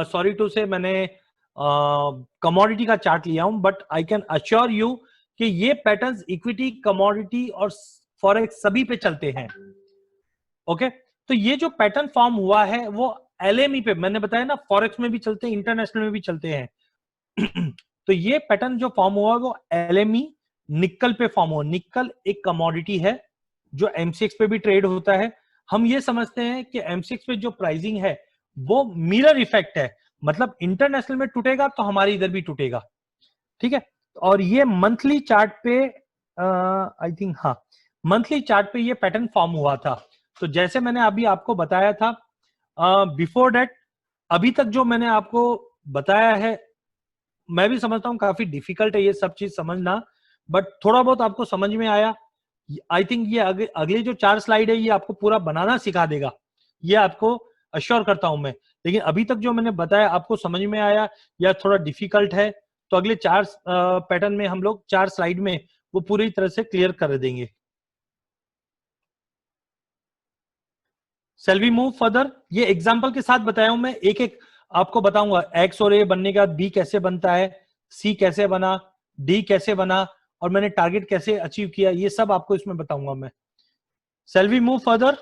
सॉरी टू से मैंने कमोडिटी का चार्ट लिया हूं, but I can assure you कि ये पैटर्न्स इक्विटी, कमोडिटी और फॉरेक्स सभी पे चलते हैं। ओके, तो ये जो पैटर्न फॉर्म हुआ है वो एलएमई पे, मैंने बताया ना फॉरेक्स में भी चलते हैं, इंटरनेशनल में भी चलते हैं। तो ये पैटर्न जो फॉर्म हुआ वो एलएमई निकल पे फॉर्म हुआ। निकल एक कमोडिटी है जो एमसीएक्स पे भी ट्रेड होता है। हम ये समझते हैं कि एमसीएक्स पे जो प्राइसिंग है वो मिरर इफेक्ट है, मतलब इंटरनेशनल में टूटेगा तो हमारे इधर भी टूटेगा, ठीक है। और ये मंथली चार्ट पे आई थिंक, हाँ, मंथली चार्ट पे ये पैटर्न फॉर्म हुआ था। तो जैसे मैंने अभी आपको बताया था बिफोर डेट, अभी तक जो मैंने आपको बताया है, मैं भी समझता हूँ काफी डिफिकल्ट है ये सब चीज समझना, बट थोड़ा बहुत आपको समझ में आया। आई थिंक ये अगले जो 4 स्लाइड है ये आपको पूरा बनाना सिखा देगा, ये आपको अश्योर करता हूं मैं। लेकिन अभी तक जो मैंने बताया आपको समझ में आया या थोड़ा डिफिकल्ट है, तो अगले 4 पैटर्न में हम लोग 4 स्लाइड में वो पूरी तरह से क्लियर कर देंगे। Shall we move further? ये एग्जाम्पल के साथ बताया हूं मैं, एक एक आपको बताऊंगा। एक्स और ए बनने के बाद बी कैसे बनता है, सी कैसे बना, डी कैसे बना, और मैंने टारगेट कैसे अचीव किया, ये सब आपको इसमें बताऊंगा मैं। Shall we move further?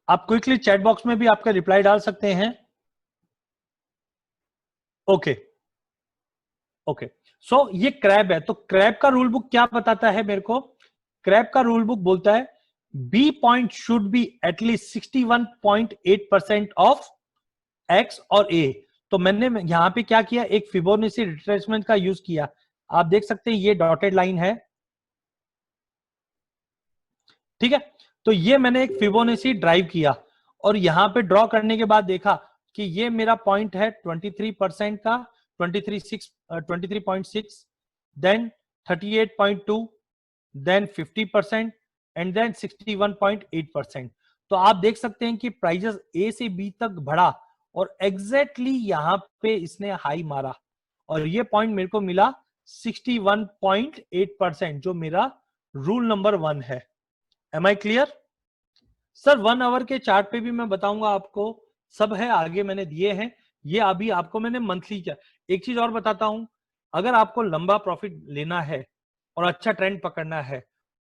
आप क्विकली चैट बॉक्स में भी आपका रिप्लाई डाल सकते हैं। ओके ओके, सो ये क्रैब है, तो क्रैब का रूल बुक क्या बताता है मेरे को? क्रैब का रूल बुक बोलता है B point should be at least 61.8% of X और ए। तो मैंने यहां पे क्या किया, एक फिबोनाची रिट्रेसमेंट का यूज किया। आप देख सकते हैं ये डॉटेड लाइन है, ठीक है। तो ये मैंने एक फिबोनाची ड्राइव किया, और यहां पे ड्रॉ करने के बाद देखा कि ये मेरा पॉइंट है 23% का, 23.6, देन 38.2, देन 50%, एंड देन 61.8%। तो आप देख सकते हैं कि प्राइजेस ए से बी तक बढ़ा, और एग्जैक्टली यहां पे इसने हाई मारा, और ये पॉइंट मेरे को मिला 61.8%, जो मेरा रूल नंबर 1 है। Am I clear? Sir 1 hour के चार्ट पे भी मैं बताऊंगा आपको, सब है आगे मैंने दिए हैं। ये अभी आपको मैंने मंथली एक चीज और बताता हूं, अगर आपको लंबा प्रॉफिट लेना है और अच्छा ट्रेंड पकड़ना है,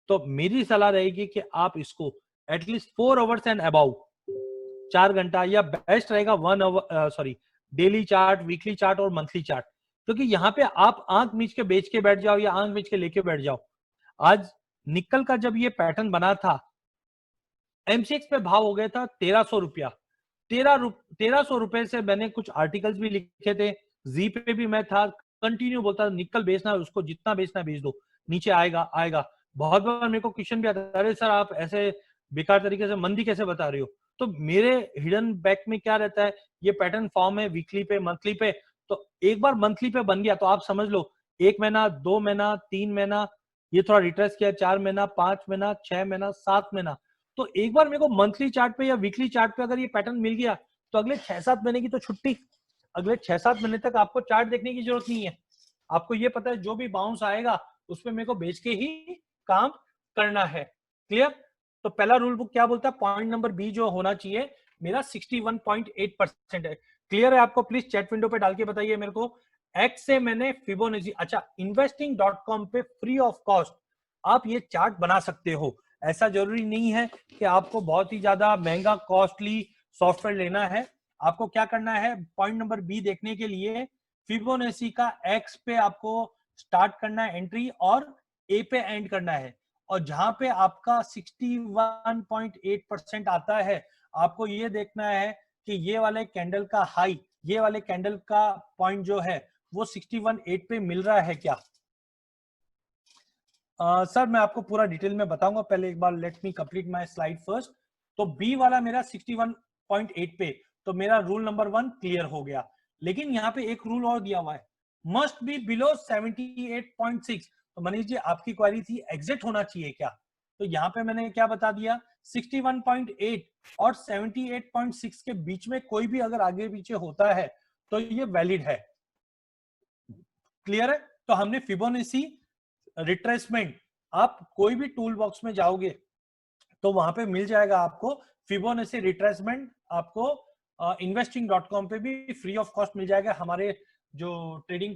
तो मेरी सलाह रहेगी कि आप इसको एटलीस्ट 4 आवर्स एंड अबाउ, 4 घंटा, या बेस्ट रहेगा 1 hour, sorry, daily chart, weekly chart और मंथली चार्ट। क्योंकि यहाँ पे आप आंख मीच के बेच के बैठ जाओ या आंख मीच के लेके बैठ जाओ। आज निकल का जब ये पैटर्न बना था, एमसीएक्स पे भाव हो गया था 1300 रुपया। 1300 रुपए से मैंने कुछ आर्टिकल्स भी लिखे थे, जी पे भी मैं था, कंटिन्यू बोलता निकल बेचना है, उसको जितना बेचना बेच दो, नीचे आएगा आएगा। बहुत बार मेरे को क्वेश्चन भी आता है, अरे सर आप ऐसे बेकार तरीके से मंदी कैसे बता रहे हो? तो मेरे हिडन बैक में क्या रहता है, ये पैटर्न फॉर्म है वीकली पे, मंथली पे। तो एक बार मंथली पे बन गया तो आप समझ लो 1 महीना, 2 महीना, 3 महीना, ये थोड़ा रिट्रेस किया, 4 महीना, 5 महीना, 6 महीना, 7 महीना। तो एक बार मेरे को मंथली चार्ट पे या वीकली चार्ट पे अगर ये पैटर्न मिल गया, तो अगले 6-7 महीने की तो छुट्टी, अगले 6-7 महीने तक आपको चार्ट देखने की जरूरत नहीं है। आपको ये पता है जो भी बाउंस आएगा उसमें मेरे को बेच के ही काम करना है। क्लियर? तो पहला रूल बुक क्या बोलता है, पॉइंट नंबर बी जो होना चाहिए मेरा 61.8% है। क्लियर है आपको? प्लीज चैट विंडो पे डाल के बताइए मेरे को। एक्स से मैंने फिबोनाची, अच्छा, investing.com पे फ्री ऑफ कॉस्ट आप ये चार्ट बना सकते हो। ऐसा जरूरी नहीं है कि आपको बहुत ही ज्यादा महंगा कॉस्टली सॉफ्टवेयर लेना है। आपको क्या करना है, पॉइंट नंबर बी देखने के लिए फिबोनाची का एक्स पे आपको स्टार्ट करना है एंट्री, और ए पे एंड करना है। और जहां पे आपका 61.8% आता है, आपको ये देखना है कि ये वाले कैंडल का हाई, ये वाले कैंडल का पॉइंट जो है वो 61.8 पे मिल रहा है क्या? सर मैं आपको पूरा डिटेल में बताऊंगा, पहले एक बार let me complete my slide first. तो बी वाला मेरा 61.8 पे, तो मेरा रूल नंबर 1 क्लियर हो गया। लेकिन यहाँ पे एक रूल और दिया हुआ है, मस्ट बी बिलो 78.6। तो मनीष जी आपकी क्वेरी थी एग्जिट होना चाहिए क्या, तो यहाँ पे मैंने क्या बता दिया, 61.8 और 78.6 के बीच में कोई भी अगर आगे पीछे होता है तो ये वैलिड है। क्लियर है? तो हमने फिबोनाची रिट्रेसमेंट, आप कोई भी टूल बॉक्स में जाओगे तो वहां पे मिल जाएगा आपको फिबोनाची रिट्रेसमेंट। आपको investing.com पे भी फ्री ऑफ कॉस्ट मिल जाएगा, हमारे जो ट्रेडिंग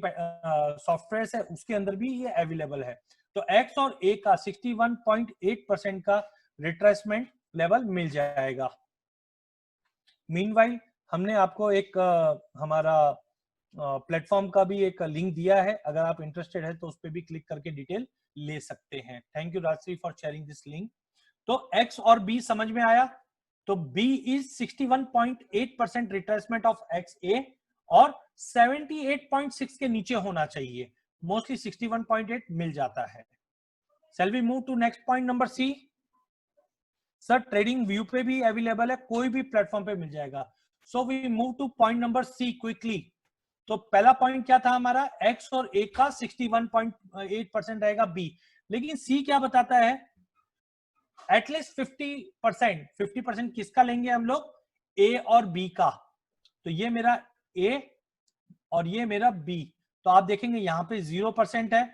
सॉफ्टवेयर है उसके अंदर भी ये अवेलेबल है। तो एक्स और ए का 61.8% का रिट्रेसमेंट लेवल मिल जाएगा। मीनवाइल हमने आपको एक हमारा प्लेटफॉर्म का भी एक लिंक दिया है, अगर आप इंटरेस्टेड है तो उस पर भी क्लिक करके डिटेल ले सकते हैं। Thank you Rajshree for sharing this link. तो एक्स और बी समझ में आया। तो B is 61.8% retracement of X A और 78.6 के नीचे होना चाहिए, मोस्टली 61.8 मिल जाता है। Shall we move to next point number C? Sir trading view पे भी अवेलेबल है, कोई भी प्लेटफॉर्म पे मिल जाएगा। So we move to point number C quickly. तो पहला पॉइंट क्या था हमारा, एक्स और ए का 61.8% रहेगा बी, लेकिन सी क्या बताता है, एटलीस्ट 50%। 50% किसका लेंगे हम लोग, ए और बी का। तो ये मेरा ए और ये मेरा बी। तो आप देखेंगे यहाँ पे 0% है,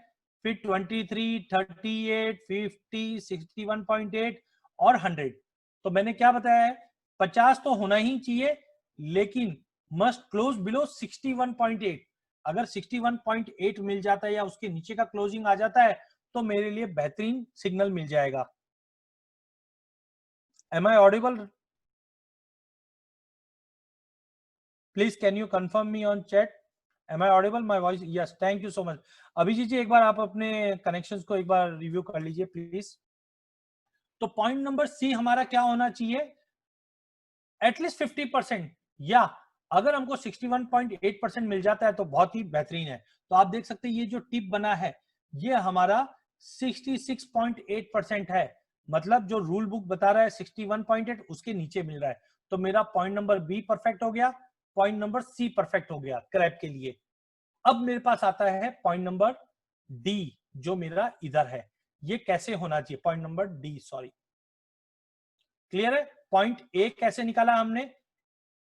फिर 23, 38, 50, 61.8 और 100। तो मैंने क्या बताया है, 50 तो होना ही चाहिए, लेकिन मस्ट क्लोज बिलो 61.8। अगर 61.8 मिल जाता है या उसके नीचे का क्लोजिंग आ जाता है तो मेरे लिए बेहतरीन सिग्नल मिल जाएगा। Am I audible? Please can you confirm me on chat? Am I audible? My voice? Yes. Thank you so much. Abhijit जी एक बार आप अपने कनेक्शंस को एक बार रिव्यू कर लीजिए प्लीज। तो पॉइंट नंबर सी हमारा क्या होना चाहिए, एटलीस्ट 50%, या अगर हमको 61.8% मिल जाता है तो बहुत ही बेहतरीन है। तो आप देख सकते हैं ये जो टिप बना है ये हमारा 66.8% है, मतलब जो रूल बुक बता रहा है 61.8 उसके नीचे मिल रहा है। तो मेरा पॉइंट नंबर बी परफेक्ट हो गया, पॉइंट नंबर सी परफेक्ट हो गया क्रैप के लिए। अब मेरे पास आता है पॉइंट नंबर डी जो मेरा इधर है, ये कैसे होना चाहिए, point number D, sorry. Clear है, पॉइंट ए कैसे निकाला हमने,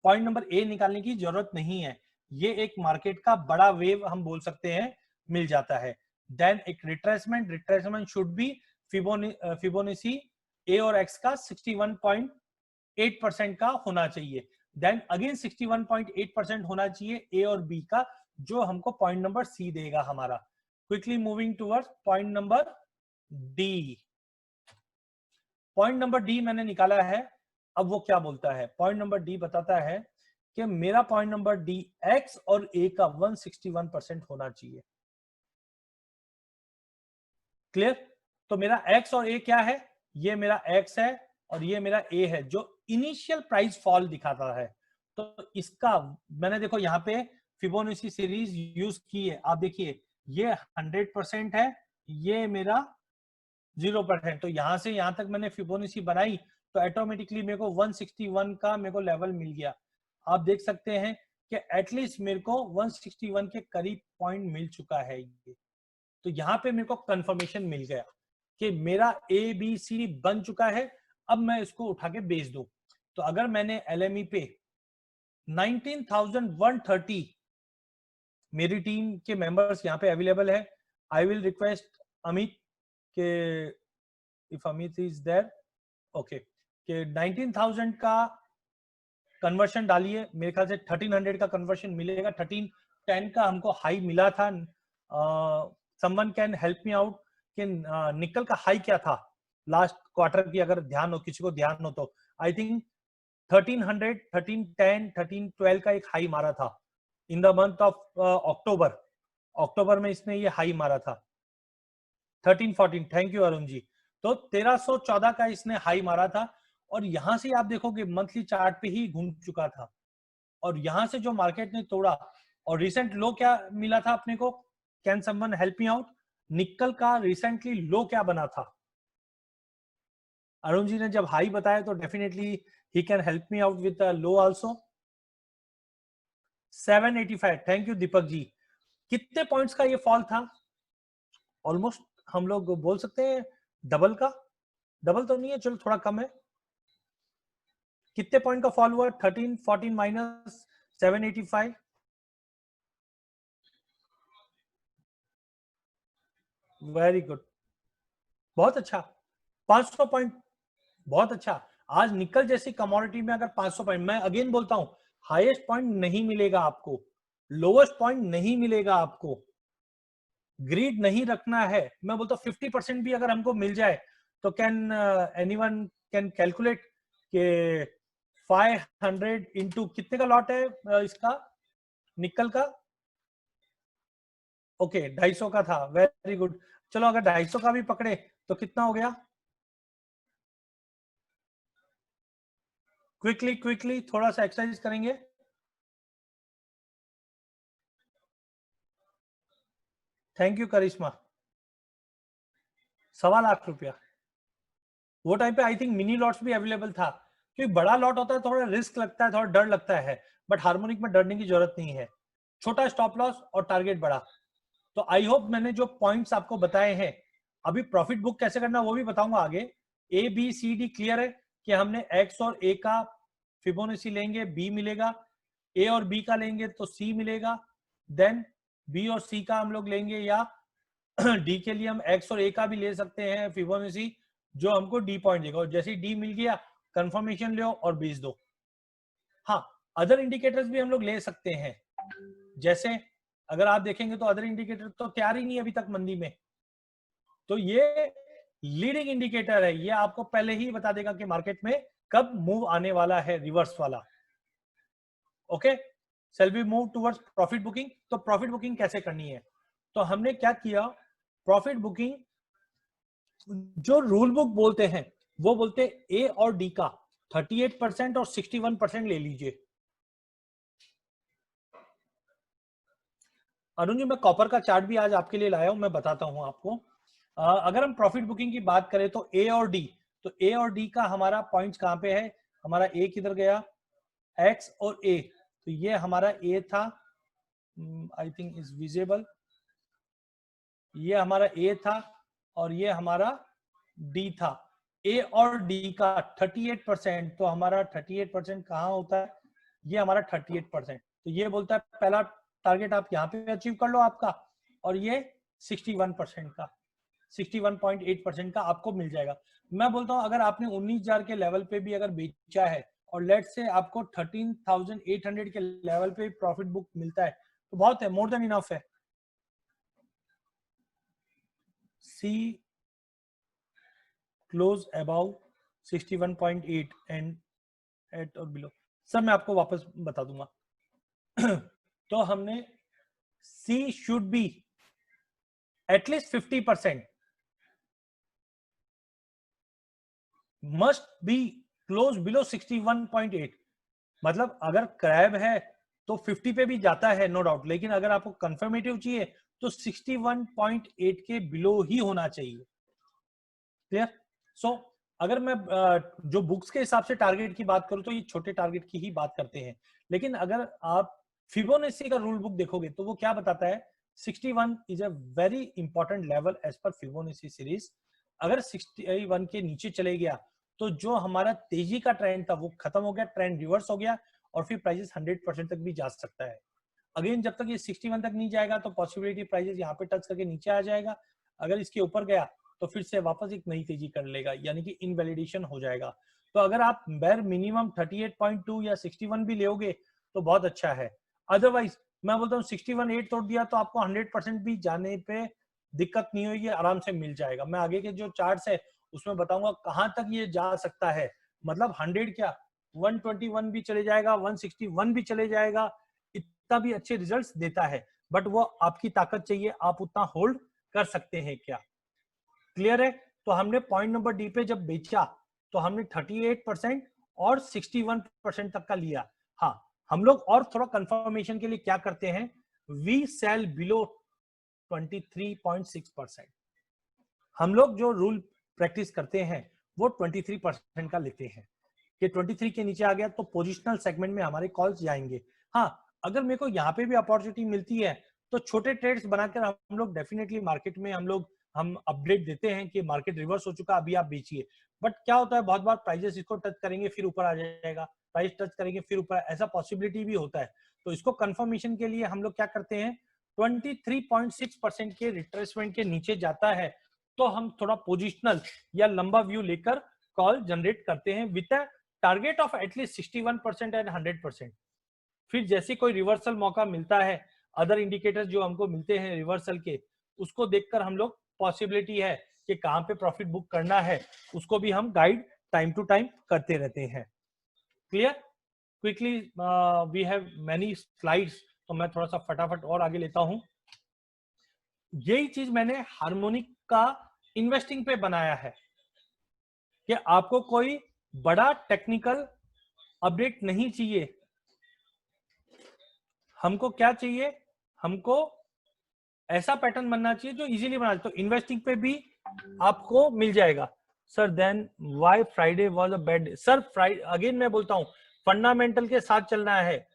पॉइंट नंबर ए निकालने की जरूरत नहीं है, ये एक मार्केट का बड़ा वेव हम बोल सकते हैं मिल जाता है। देन एक रिट्रेसमेंट शुड बी फिबोनाची ए और एक्स का 61.8% का होना चाहिए। देन अगेन 61.8% होना चाहिए ए और बी का, जो हमको पॉइंट नंबर सी देगा हमारा। Quickly moving towards point number D. Point number D मैंने निकाला है। अब वो क्या बोलता है, पॉइंट नंबर डी बताता है कि मेरा पॉइंट नंबर डी एक्स और ए का 161% होना चाहिए। क्लियर, तो मेरा एक्स और ए क्या है, ये मेरा एक्स है और ये मेरा ए है, जो इनिशियल प्राइस फॉल दिखाता है। तो इसका मैंने देखो यहाँ पे फिबोनाची सीरीज यूज की है, आप देखिए ये 100% है, ये मेरा 0%। तो यहां से यहां तक मैंने फिबोनाची बनाई तो ऑटोमेटिकली मेरे को 161 का मेरे को लेवल मिल गया। आप देख सकते हैं कि एटलीस्ट मेरे को 161 के करीब पॉइंट मिल चुका है ये। तो यहाँ पे मेरे को कंफर्मेशन मिल गया कि मेरा ए बी सी बन चुका है, अब मैं इसको उठा के बेच दूं। तो अगर मैंने एलएमई पे 19,130, मेरी टीम के मेंबर्स यहाँ पे अवेलेबल है, आई विल रिक्वेस्ट अमित के if Amit is there, okay, कि 19,000 का कन्वर्शन डालिए, मेरे ख्याल से 1300 का कन्वर्शन मिलेगा। 1310 का हमको हाई मिला था। Someone can help me out कि निकल का हाई क्या था लास्ट क्वार्टर की, अगर ध्यान हो, किसी को ध्यान हो तो। आई थिंक 1300, 1310, 1312 का एक हाई मारा था in the month of October में इसने ये हाई मारा था 1314। Thank you Arun ji. तो 1314 का इसने हाई मारा था और यहां से आप देखोगे मंथली चार्ट पे ही घूम चुका था, और यहां से जो मार्केट ने तोड़ा और रिसेंट लो क्या मिला था अपने को, can someone help me out, निकल का रिसेंटली लो क्या बना था? अरुण जी ने जब हाई बताया तो definitely he can help me out with low also. 785। Thank you Deepak ji. कितने पॉइंट्स का ये फॉल था? ऑलमोस्ट हम लोग बोल सकते हैं डबल का, डबल तो नहीं है, चलो थोड़ा कम है। कितने पॉइंट का फॉल हुआ? 13, 14 माइनस 785, वेरी गुड, बहुत अच्छा, 500 पॉइंट, बहुत अच्छा। आज निकल जैसी कमोडिटी में अगर 500 पॉइंट, मैं अगेन बोलता हूं हाईएस्ट पॉइंट नहीं मिलेगा आपको, लोवेस्ट पॉइंट नहीं मिलेगा आपको, ग्रीड नहीं रखना है। मैं बोलता हूँ 50% भी अगर हमको मिल जाए तो कैन एनीवन कैन कैलकुलेट के 500 इंटू कितने का लॉट है इसका निकल का? ओके 250 का था, वेरी गुड। चलो अगर 250 का भी पकड़े तो कितना हो गया? क्विकली क्विकली थोड़ा सा एक्सरसाइज करेंगे। थैंक यू करिश्मा। 1.25 लाख। वो टाइम पे आई थिंक मिनी लॉट्स भी अवेलेबल था, क्योंकि बड़ा लॉट होता है थोड़ा रिस्क लगता है, थोड़ा डर लगता है, बट हार्मोनिक में डरने की जरूरत नहीं है। छोटा स्टॉप लॉस और टारगेट बड़ा। तो आई होप मैंने जो पॉइंट्स आपको बताए हैं, अभी प्रॉफिट बुक कैसे करना वो भी बताऊंगा आगे। A B C D clear है कि हमने एक्स और ए का फिबोनाची लेंगे, बी मिलेगा, ए और बी का लेंगे तो सी मिलेगा, देन बी और सी का हम लोग लेंगे, या डी के लिए हम एक्स और ए का भी ले सकते हैं फिबोनाची, जो हमको डी पॉइंट देगा। और जैसे डी मिल गया कंफर्मेशन लो और बेच दो। हाँ, अदर इंडिकेटर्स भी हम लोग ले सकते हैं, जैसे अगर आप देखेंगे तो अदर इंडिकेटर तो तैयार ही नहीं अभी तक मंदी में, तो ये लीडिंग इंडिकेटर है, ये आपको पहले ही बता देगा कि मार्केट में कब मूव आने वाला है, रिवर्स वाला। Okay, shall we move towards profit booking. तो प्रॉफिट बुकिंग कैसे करनी है? तो हमने क्या किया, प्रॉफिट बुकिंग जो रूल बुक बोलते हैं वो बोलते हैं ए और डी का 38% और 61% ले लीजिए। अरुण जी मैं कॉपर का चार्ट भी आज आपके लिए लाया हूं, मैं बताता हूं आपको। अगर हम प्रॉफिट बुकिंग की बात करें तो ए और डी, तो ए और डी का हमारा पॉइंट्स कहां पे है? हमारा ए किधर गया? एक्स और ए, तो ये हमारा ए था, आई थिंक इज विजिबल, ये हमारा ए था और ये हमारा डी था। ए और डी का 38%, तो हमारा 38% कहाँ होता है? ये हमारा 38%, तो ये बोलता है पहला टारगेट आप यहाँ पे अचीव कर लो आपका, और ये 61% का 61.8% का आपको मिल जाएगा। मैं बोलता हूँ अगर आपने 19,000 के लेवल पे भी अगर बेचा है और लेट से आपको 13,800 के लेवल पे प्रॉफिट बुक मिलता है तो बहुत है, मोर देन इनफ है। C close about 61.8 and at or below, sir मैं आपको वापस बता दूंगा। तो हमने C should be at least 50%, must be close below 61.8। मतलब अगर क्रैब है तो 50 पे भी जाता है नो डाउट, लेकिन अगर आपको कंफर्मेटिव चाहिए तो 61.8 के बिलो ही होना चाहिए। क्लियर? सो अगर मैं जो बुक्स के हिसाब से टारगेट की बात करूं तो ये छोटे टारगेट की ही बात करते हैं, लेकिन अगर आप फिबोनाची का रूल बुक देखोगे तो वो क्या बताता है? 61 is a very important level as per Fibonacci series. अगर 61 के नीचे चले गया तो जो हमारा तेजी का ट्रेंड था वो खत्म हो गया, ट्रेंड रिवर्स हो गया और फिर प्राइसेस 100% तक भी जा सकता है। अगेन जब तक ये 61 तक नहीं जाएगा तो पॉसिबिलिटी प्राइसेस यहाँ पे टच करके नीचे आ जाएगा, अगर इसके ऊपर गया तो फिर से वापस एक नई तेजी कर लेगा, यानी कि इनवैलिडेशन हो जाएगा। तो अगर आप बेर मिनिमम 38.2 या 61 भी लोगे तो बहुत अच्छा है। अदरवाइज मैं बोलता हूँ 61.8 तोड़ दिया तो आपको 100% भी जाने पे दिक्कत नहीं होगी, आराम से मिल जाएगा। मैं आगे के जो चार्ट्स है उसमें बताऊंगा कहां तक ये जा सकता है, मतलब 100 क्या 121 भी चले जाएगा, 161 भी चले जाएगा, इतना भी अच्छे रिजल्ट्स देता है। बट वो आपकी ताकत चाहिए, आप उतना होल्ड कर सकते हैं क्या? क्लियर है? तो हमने पॉइंट नंबर डी पे जब बेचा तो हमने 38% और 61% तक का लिया। हाँ, हम लोग और थोड़ा कंफर्मेशन के लिए क्या करते हैं, वी सेल बिलो 23.6%। हम लोग जो रूल प्रैक्टिस करते हैं वो 23% का लेते हैं कि 23 के नीचे आ गया तो पोजिशनल सेगमेंट में हमारे कॉल्स जाएंगे। हाँ, अगर मेरे को यहाँ पे भी अपॉर्चुनिटी मिलती है तो छोटे ट्रेड्स बनाकर हम लोग डेफिनेटली मार्केट में हम अपडेट देते हैं कि मार्केट रिवर्स हो चुका, अभी आप बेचिए। बट क्या होता है बहुत बार प्राइजेस इसको टच करेंगे फिर ऊपर आ जाएगा, प्राइस टच करेंगे फिर ऊपर, ऐसा पॉसिबिलिटी भी होता है। तो इसको कंफर्मेशन के लिए हम लोग क्या करते हैं, 23.6% के रिट्रेसमेंट के नीचे जाता है तो हम थोड़ा पोजिशनल या लंबा व्यू लेकर कॉल जनरेट करते हैं with target of at least 61% and 100%। फिर जैसे कोई रिवर्सल मौका मिलता है, अदर इंडिकेटर्स जो हमको मिलते हैं रिवर्सल के, उसको देखकर हम लोग पॉसिबिलिटी है कि कहाँ पे प्रॉफिट बुक करना है, उसको भी हम गाइड टाइम टू टाइम करते रहते हैं। Clear? Quickly we have many slides, तो मैं थोड़ा सा फटाफट और आगे लेता हूं। यही चीज मैंने हार्मोनिक का इन्वेस्टिंग पे बनाया है कि आपको कोई बड़ा टेक्निकल अपडेट नहीं चाहिए। हमको क्या चाहिए? हमको ऐसा पैटर्न बनना चाहिए जो इजीली बना, तो इन्वेस्टिंग पे भी आपको मिल जाएगा। Sir then why Friday was a bad day? Sir Friday, again मैं बोलता हूं, फंडामेंटल के साथ चलना है।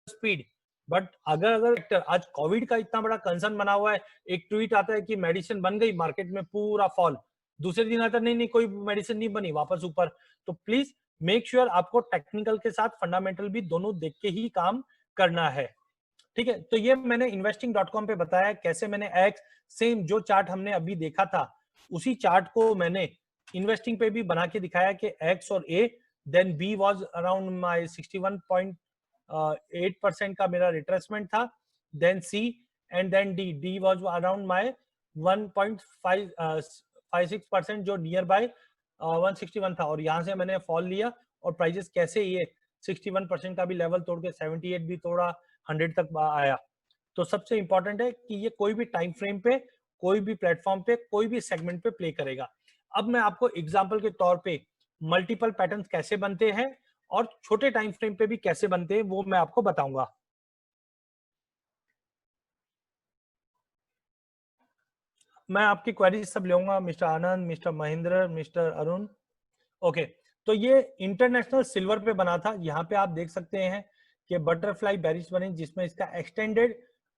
स्पीड, बट अगर आज कोविड का इतना बड़ा कंसर्न बना हुआ है, एक ट्वीट आता है कि मेडिसिन बन गई, मार्केट में पूरा फॉल, दूसरे दिन आता है नहीं नहीं कोई मेडिसिन नहीं बनी, वापस ऊपर। तो प्लीज मेक श्योर आपको टेक्निकल के साथ फंडामेंटल भी दोनों देख के ही काम करना है। ठीक है, तो ये मैंने investing.com पे बताया कैसे मैंने एक्स, सेम जो चार्ट हमने अभी देखा था उसी चार्ट को मैंने इन्वेस्टिंग पे भी बना के दिखाया कि एक्स और A, then B was around my 61.8% का मेरा रिट्रेसमेंट था, then C and then D, D was around my 1.56% जो नियर बाय 161 था, और यहाँ से मैंने फॉल लिया और प्राइजेस कैसे ये 61% का भी लेवल तोड़ के 78 भी तोड़ा, 100 तक आया। तो सबसे इंपॉर्टेंट है कि ये कोई भी टाइम फ्रेम पे, कोई भी प्लेटफॉर्म पे, कोई भी सेगमेंट पे प्ले करेगा। अब मैं आपको एग्जांपल के तौर पे मल्टीपल पैटर्न्स कैसे बनते हैं और छोटे टाइम फ्रेम पे भी कैसे बनते हैं वो मैं आपको बताऊंगा। मैं आपकी क्वेरी सब लूंगा, mister Anand, mister Mahendra, mister Arun. Okay, तो ये इंटरनेशनल सिल्वर पे बना था। यहाँ पे आप देख सकते हैं कि बटरफ्लाई बेरिश बनी जिसमें इसका एक्सटेंडेड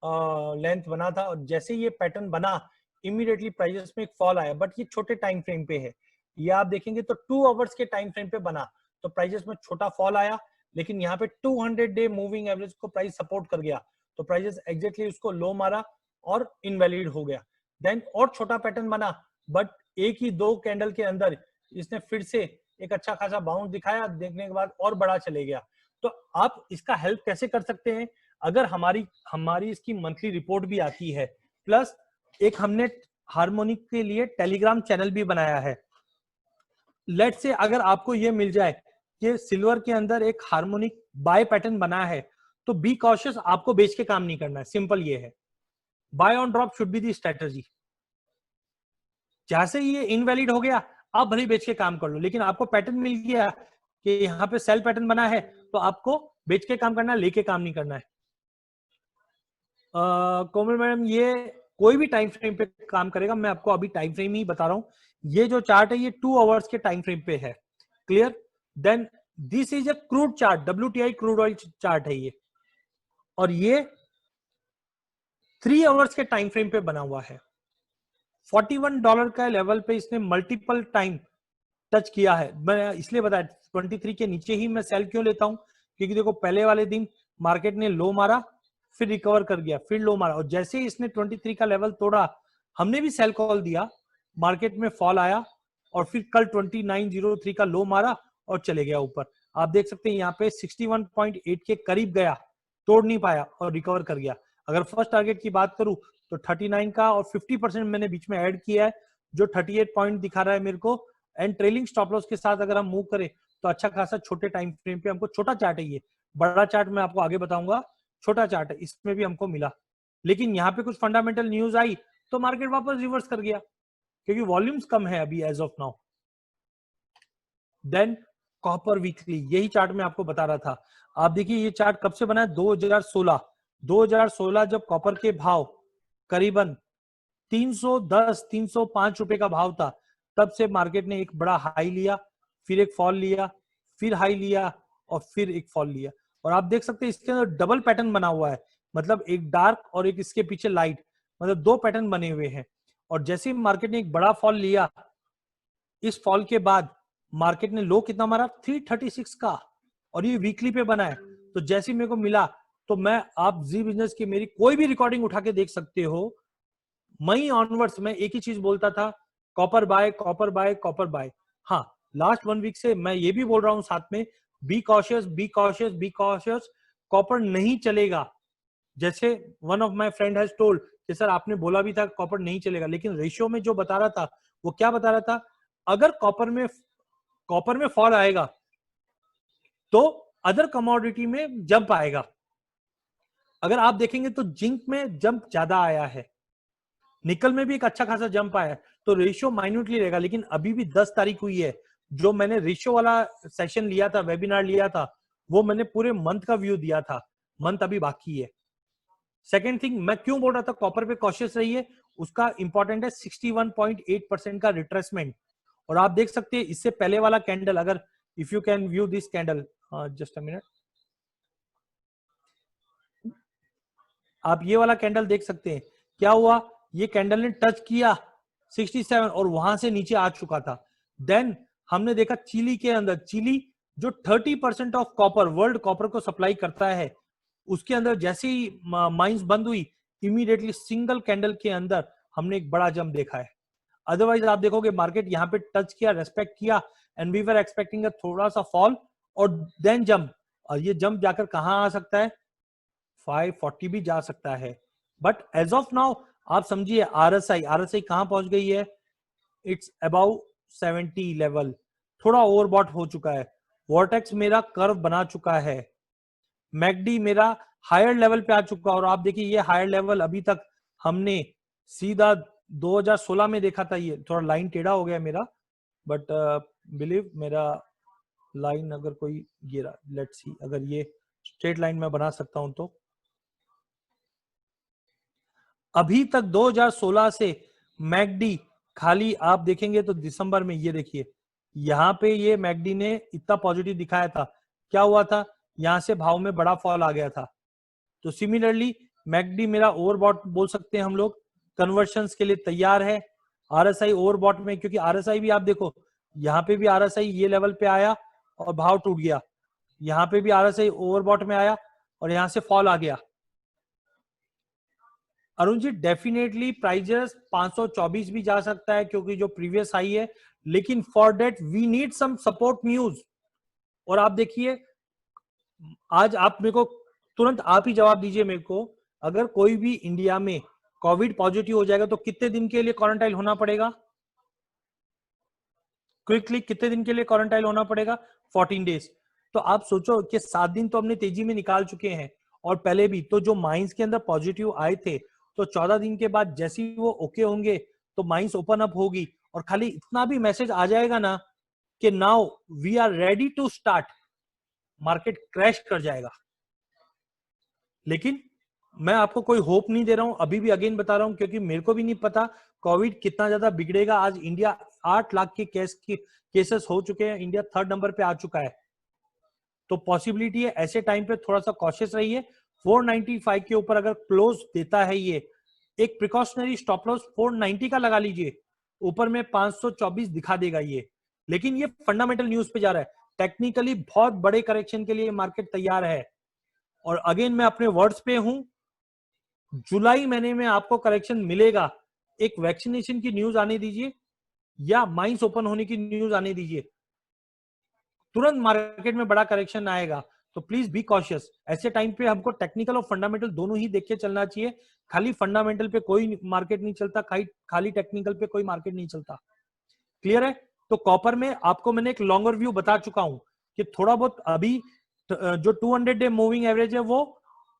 लेंथ बना था, और जैसे ये पैटर्न बना इमीडिएटली प्राइजेस में एक फॉल आया, बट ये छोटे टाइम फ्रेम पे है। ये आप देखेंगे तो 2 आवर्स के टाइम फ्रेम पे बना, तो प्राइजेस में छोटा फॉल आया, लेकिन यहाँ पे 200 डे मूविंग एवरेज को प्राइस सपोर्ट कर गया, तो प्राइजेस एग्जैक्टली उसको लो मारा और इनवैलिड हो गया। देन और छोटा पैटर्न बना, बट एक ही 2 कैंडल के अंदर इसने फिर से एक अच्छा खासा बाउंस दिखाया, देखने के बाद और बड़ा चले गया। तो आप इसका हेल्प कैसे कर सकते हैं? अगर हमारी हमारी इसकी मंथली रिपोर्ट भी आती है, प्लस एक हमने हार्मोनिक के लिए टेलीग्राम चैनल भी बनाया है। लेट से अगर आपको ये मिल जाए कि सिल्वर के अंदर एक हार्मोनिक बाय पैटर्न बना है, तो बी कॉशियस, आपको बेच के काम नहीं करना है, सिंपल ये है। Buy on drop should be the strategy. जैसे ही ये इनवैलिड हो गया, आप भले बेच के काम कर लो, लेकिन आपको पैटर्न मिल गया कि यहाँ पे सेल पैटर्न बना है, तो आपको बेच के काम करना है, लेके काम नहीं करना है। कोमल मैडम, ये कोई भी टाइम फ्रेम पे काम करेगा, मैं आपको अभी टाइम फ्रेम ही बता रहा हूँ। ये जो चार्ट है ये 2 आवर्स के टाइम फ्रेम पे है। Clear? Then this is a crude chart, WTI crude oil chart है ये, और ये 3 आवर्स के टाइम फ्रेम पे बना हुआ है। $41 का लेवल पे इसने मल्टीपल टाइम टच किया है। मैं इसलिए बताया 23 के नीचे ही मैं सेल क्यों लेता हूं, क्योंकि देखो पहले वाले दिन मार्केट ने लो मारा, फिर रिकवर कर गया, फिर लो मारा, और जैसे ही इसने 23 का लेवल तोड़ा, हमने भी सेल कॉल दिया, मार्केट में फॉल आया, और फिर कल 2903 का लो मारा और चले गया ऊपर। आप देख सकते हैं यहाँ पे 61.8 के करीब गया, तोड़ नहीं पाया और रिकवर कर गया। अगर फर्स्ट टारगेट की बात करूं तो 39 का, और 50% मैंने बीच में ऐड किया है, जो 38 पॉइंट दिखा रहा है मेरे को। एंड ट्रेलिंग स्टॉप लॉस के साथ अगर हम मूव करें तो अच्छा खासा छोटे टाइम फ्रेम पे हमको, छोटा चार्ट है ये, बड़ा चार्ट मैं आपको आगे बताऊंगा, छोटा चार्ट है, इसमें भी हमको मिला। लेकिन यहाँ पे कुछ फंडामेंटल न्यूज आई तो मार्केट वापस रिवर्स कर गया, क्योंकि वॉल्यूम्स कम है अभी as of now. Then copper weekly, यही चार्ट मैं आपको बता रहा था। आप देखिए ये चार्ट कब से बना है, 2016 जब कॉपर के भाव करीबन 310-305 रुपए का भाव था, तब से मार्केट ने एक बड़ा हाई लिया, फिर एक फॉल लिया, फिर हाई लिया और फिर एक फॉल लिया। और आप देख सकते हैं इसके अंदर डबल पैटर्न बना हुआ है, मतलब एक डार्क और एक इसके पीछे लाइट, मतलब दो पैटर्न बने हुए हैं। और जैसे ही मार्केट ने एक बड़ा फॉल लिया, इस फॉल के बाद मार्केट ने लो कितना मारा 336 का, और ये वीकली पे बना है। तो जैसे ही मेरे को मिला, तो मैं, आप जी बिजनेस की मेरी कोई भी रिकॉर्डिंग उठा के देख सकते हो, मई ऑनवर्ड्स में एक ही चीज बोलता था, copper buy, copper buy, copper buy. हाँ, लास्ट 1 वीक से मैं ये भी बोल रहा हूं साथ में, be cautious, be cautious, be cautious, copper नहीं चलेगा। जैसे one of my friend has told कि सर आपने बोला भी था कॉपर नहीं चलेगा, लेकिन रेशियो में जो बता रहा था वो क्या बता रहा था, अगर कॉपर में फॉल आएगा तो अदर कमोडिटी में जंप आएगा। अगर आप देखेंगे तो जिंक में जंप ज्यादा आया है, निकल में भी एक अच्छा खासा जंप आया है, तो रेशियो माइन्यूटली रहेगा। लेकिन अभी भी 10 तारीख हुई है, जो मैंने रेशियो वाला सेशन लिया था, वेबिनार लिया था, वो मैंने पूरे मंथ का व्यू दिया था, मंथ अभी बाकी है। सेकेंड थिंग, मैं क्यों बोल रहा था कॉपर पे कॉशियस रहिए, उसका इंपॉर्टेंट है 61.8% का रिट्रेसमेंट। और आप देख सकते हैं इससे पहले वाला कैंडल, अगर if you can view this candle, just a minute, आप ये वाला कैंडल देख सकते हैं, क्या हुआ, ये कैंडल ने टच किया 67 और वहां से नीचे आ चुका था। देन हमने देखा चिली के अंदर, चिली जो 30% ऑफ कॉपर, वर्ल्ड कॉपर को सप्लाई करता है, उसके अंदर जैसे ही माइंस बंद हुई, इमीडिएटली सिंगल कैंडल के अंदर हमने एक बड़ा जंप देखा है। अदरवाइज आप देखोगे मार्केट यहाँ पे टच किया, रेस्पेक्ट किया, and we were expecting a थोड़ा सा फॉल और देन जंप, और ये जंप जाकर कहां आ सकता है, 540 भी जा सकता है। बट एज ऑफ नाउ आप समझिए आरएसआई कहां पहुंच गई है, इट्स अबाउट 70 लेवल, थोड़ा ओवरबॉट हो चुका है। वॉर्टेक्स मेरा कर्व बना चुका है, मैकडी मेरा हायर लेवल पे आ चुका है। और आप देखिए ये हायर लेवल अभी तक हमने सीधा 2016 में देखा था, ये थोड़ा लाइन टेढ़ा हो गया मेरा, बट बिलीव मेरा लाइन अगर कोई गिरा, लेट्स सी अगर ये स्ट्रेट लाइन में बना सकता हूं तो अभी तक 2016 से मैकडी खाली आप देखेंगे तो दिसंबर में ये देखिए यहां पे ये मैकडी ने इतना पॉजिटिव दिखाया था, क्या हुआ था, यहां से भाव में बड़ा फॉल आ गया था। तो सिमिलरली मैकडी मेरा ओवरबॉट बोल सकते हैं हम लोग, कन्वर्शंस के लिए तैयार है। आरएसआई ओवरबॉट में, क्योंकि आरएसआई भी आप देखो, यहाँ पे भी आरएसआई ये लेवल पे आया और भाव टूट गया, यहाँ पे भी आरएसआई ओवरबॉट में आया और यहां से फॉल आ गया। अरुण जी डेफिनेटली प्राइजेस 524 भी जा सकता है क्योंकि जो प्रीवियस हाई है, लेकिन for that we need some support news. और आप देखिए आज आप मेरे को तुरंत आप ही जवाब दीजिए मेरे को, अगर कोई भी इंडिया में कोविड पॉजिटिव हो जाएगा तो कितने दिन के लिए क्वारंटाइन होना पड़ेगा, क्विकली कितने दिन के लिए क्वारंटाइन होना पड़ेगा, 14 डेज। तो आप सोचो कि 7 दिन तो हमने तेजी में निकाल चुके हैं, और पहले भी तो जो माइंस के अंदर पॉजिटिव आए थे, तो 14 दिन के बाद जैसे ही वो ओके होंगे तो माइंस ओपन अप होगी, और खाली इतना भी मैसेज आ जाएगा ना कि now we are ready to start, market crash कर जाएगा। लेकिन मैं आपको कोई होप नहीं दे रहा हूं, अभी भी अगेन बता रहा हूं, क्योंकि मेरे को भी नहीं पता कोविड कितना ज्यादा बिगड़ेगा। आज इंडिया 8 लाख के केसेस हो चुके हैं, इंडिया 3rd नंबर पे आ चुका है, तो पॉसिबिलिटी है ऐसे टाइम पे थोड़ा सा कॉशियस रहिए। 495 के ऊपर अगर क्लोज देता है ये, एक प्रिकॉशनरी स्टॉप लॉस 490 का लगा लीजिए, ऊपर में 524 दिखा देगा ये। लेकिन ये फंडामेंटल न्यूज पे जा रहा है, टेक्निकली बहुत बड़े करेक्शन के लिए मार्केट तैयार है। और अगेन मैं अपने वर्ड्स पे हूं, जुलाई महीने में आपको करेक्शन मिलेगा। एक वैक्सीनेशन की न्यूज आने दीजिए या माइंस ओपन होने की न्यूज आने दीजिए, तुरंत मार्केट में बड़ा करेक्शन आएगा। तो प्लीज बी कॉशियस, ऐसे टाइम पे हमको टेक्निकल और फंडामेंटल दोनों ही देख के चलना चाहिए। खाली फंडामेंटल पे कोई मार्केट नहीं चलता, खाली टेक्निकल पे कोई मार्केट नहीं चलता। क्लियर है? तो कॉपर में आपको मैंने एक लॉन्गर व्यू बता चुका हूं कि थोड़ा बहुत अभी जो 200 डे मूविंग एवरेज है वो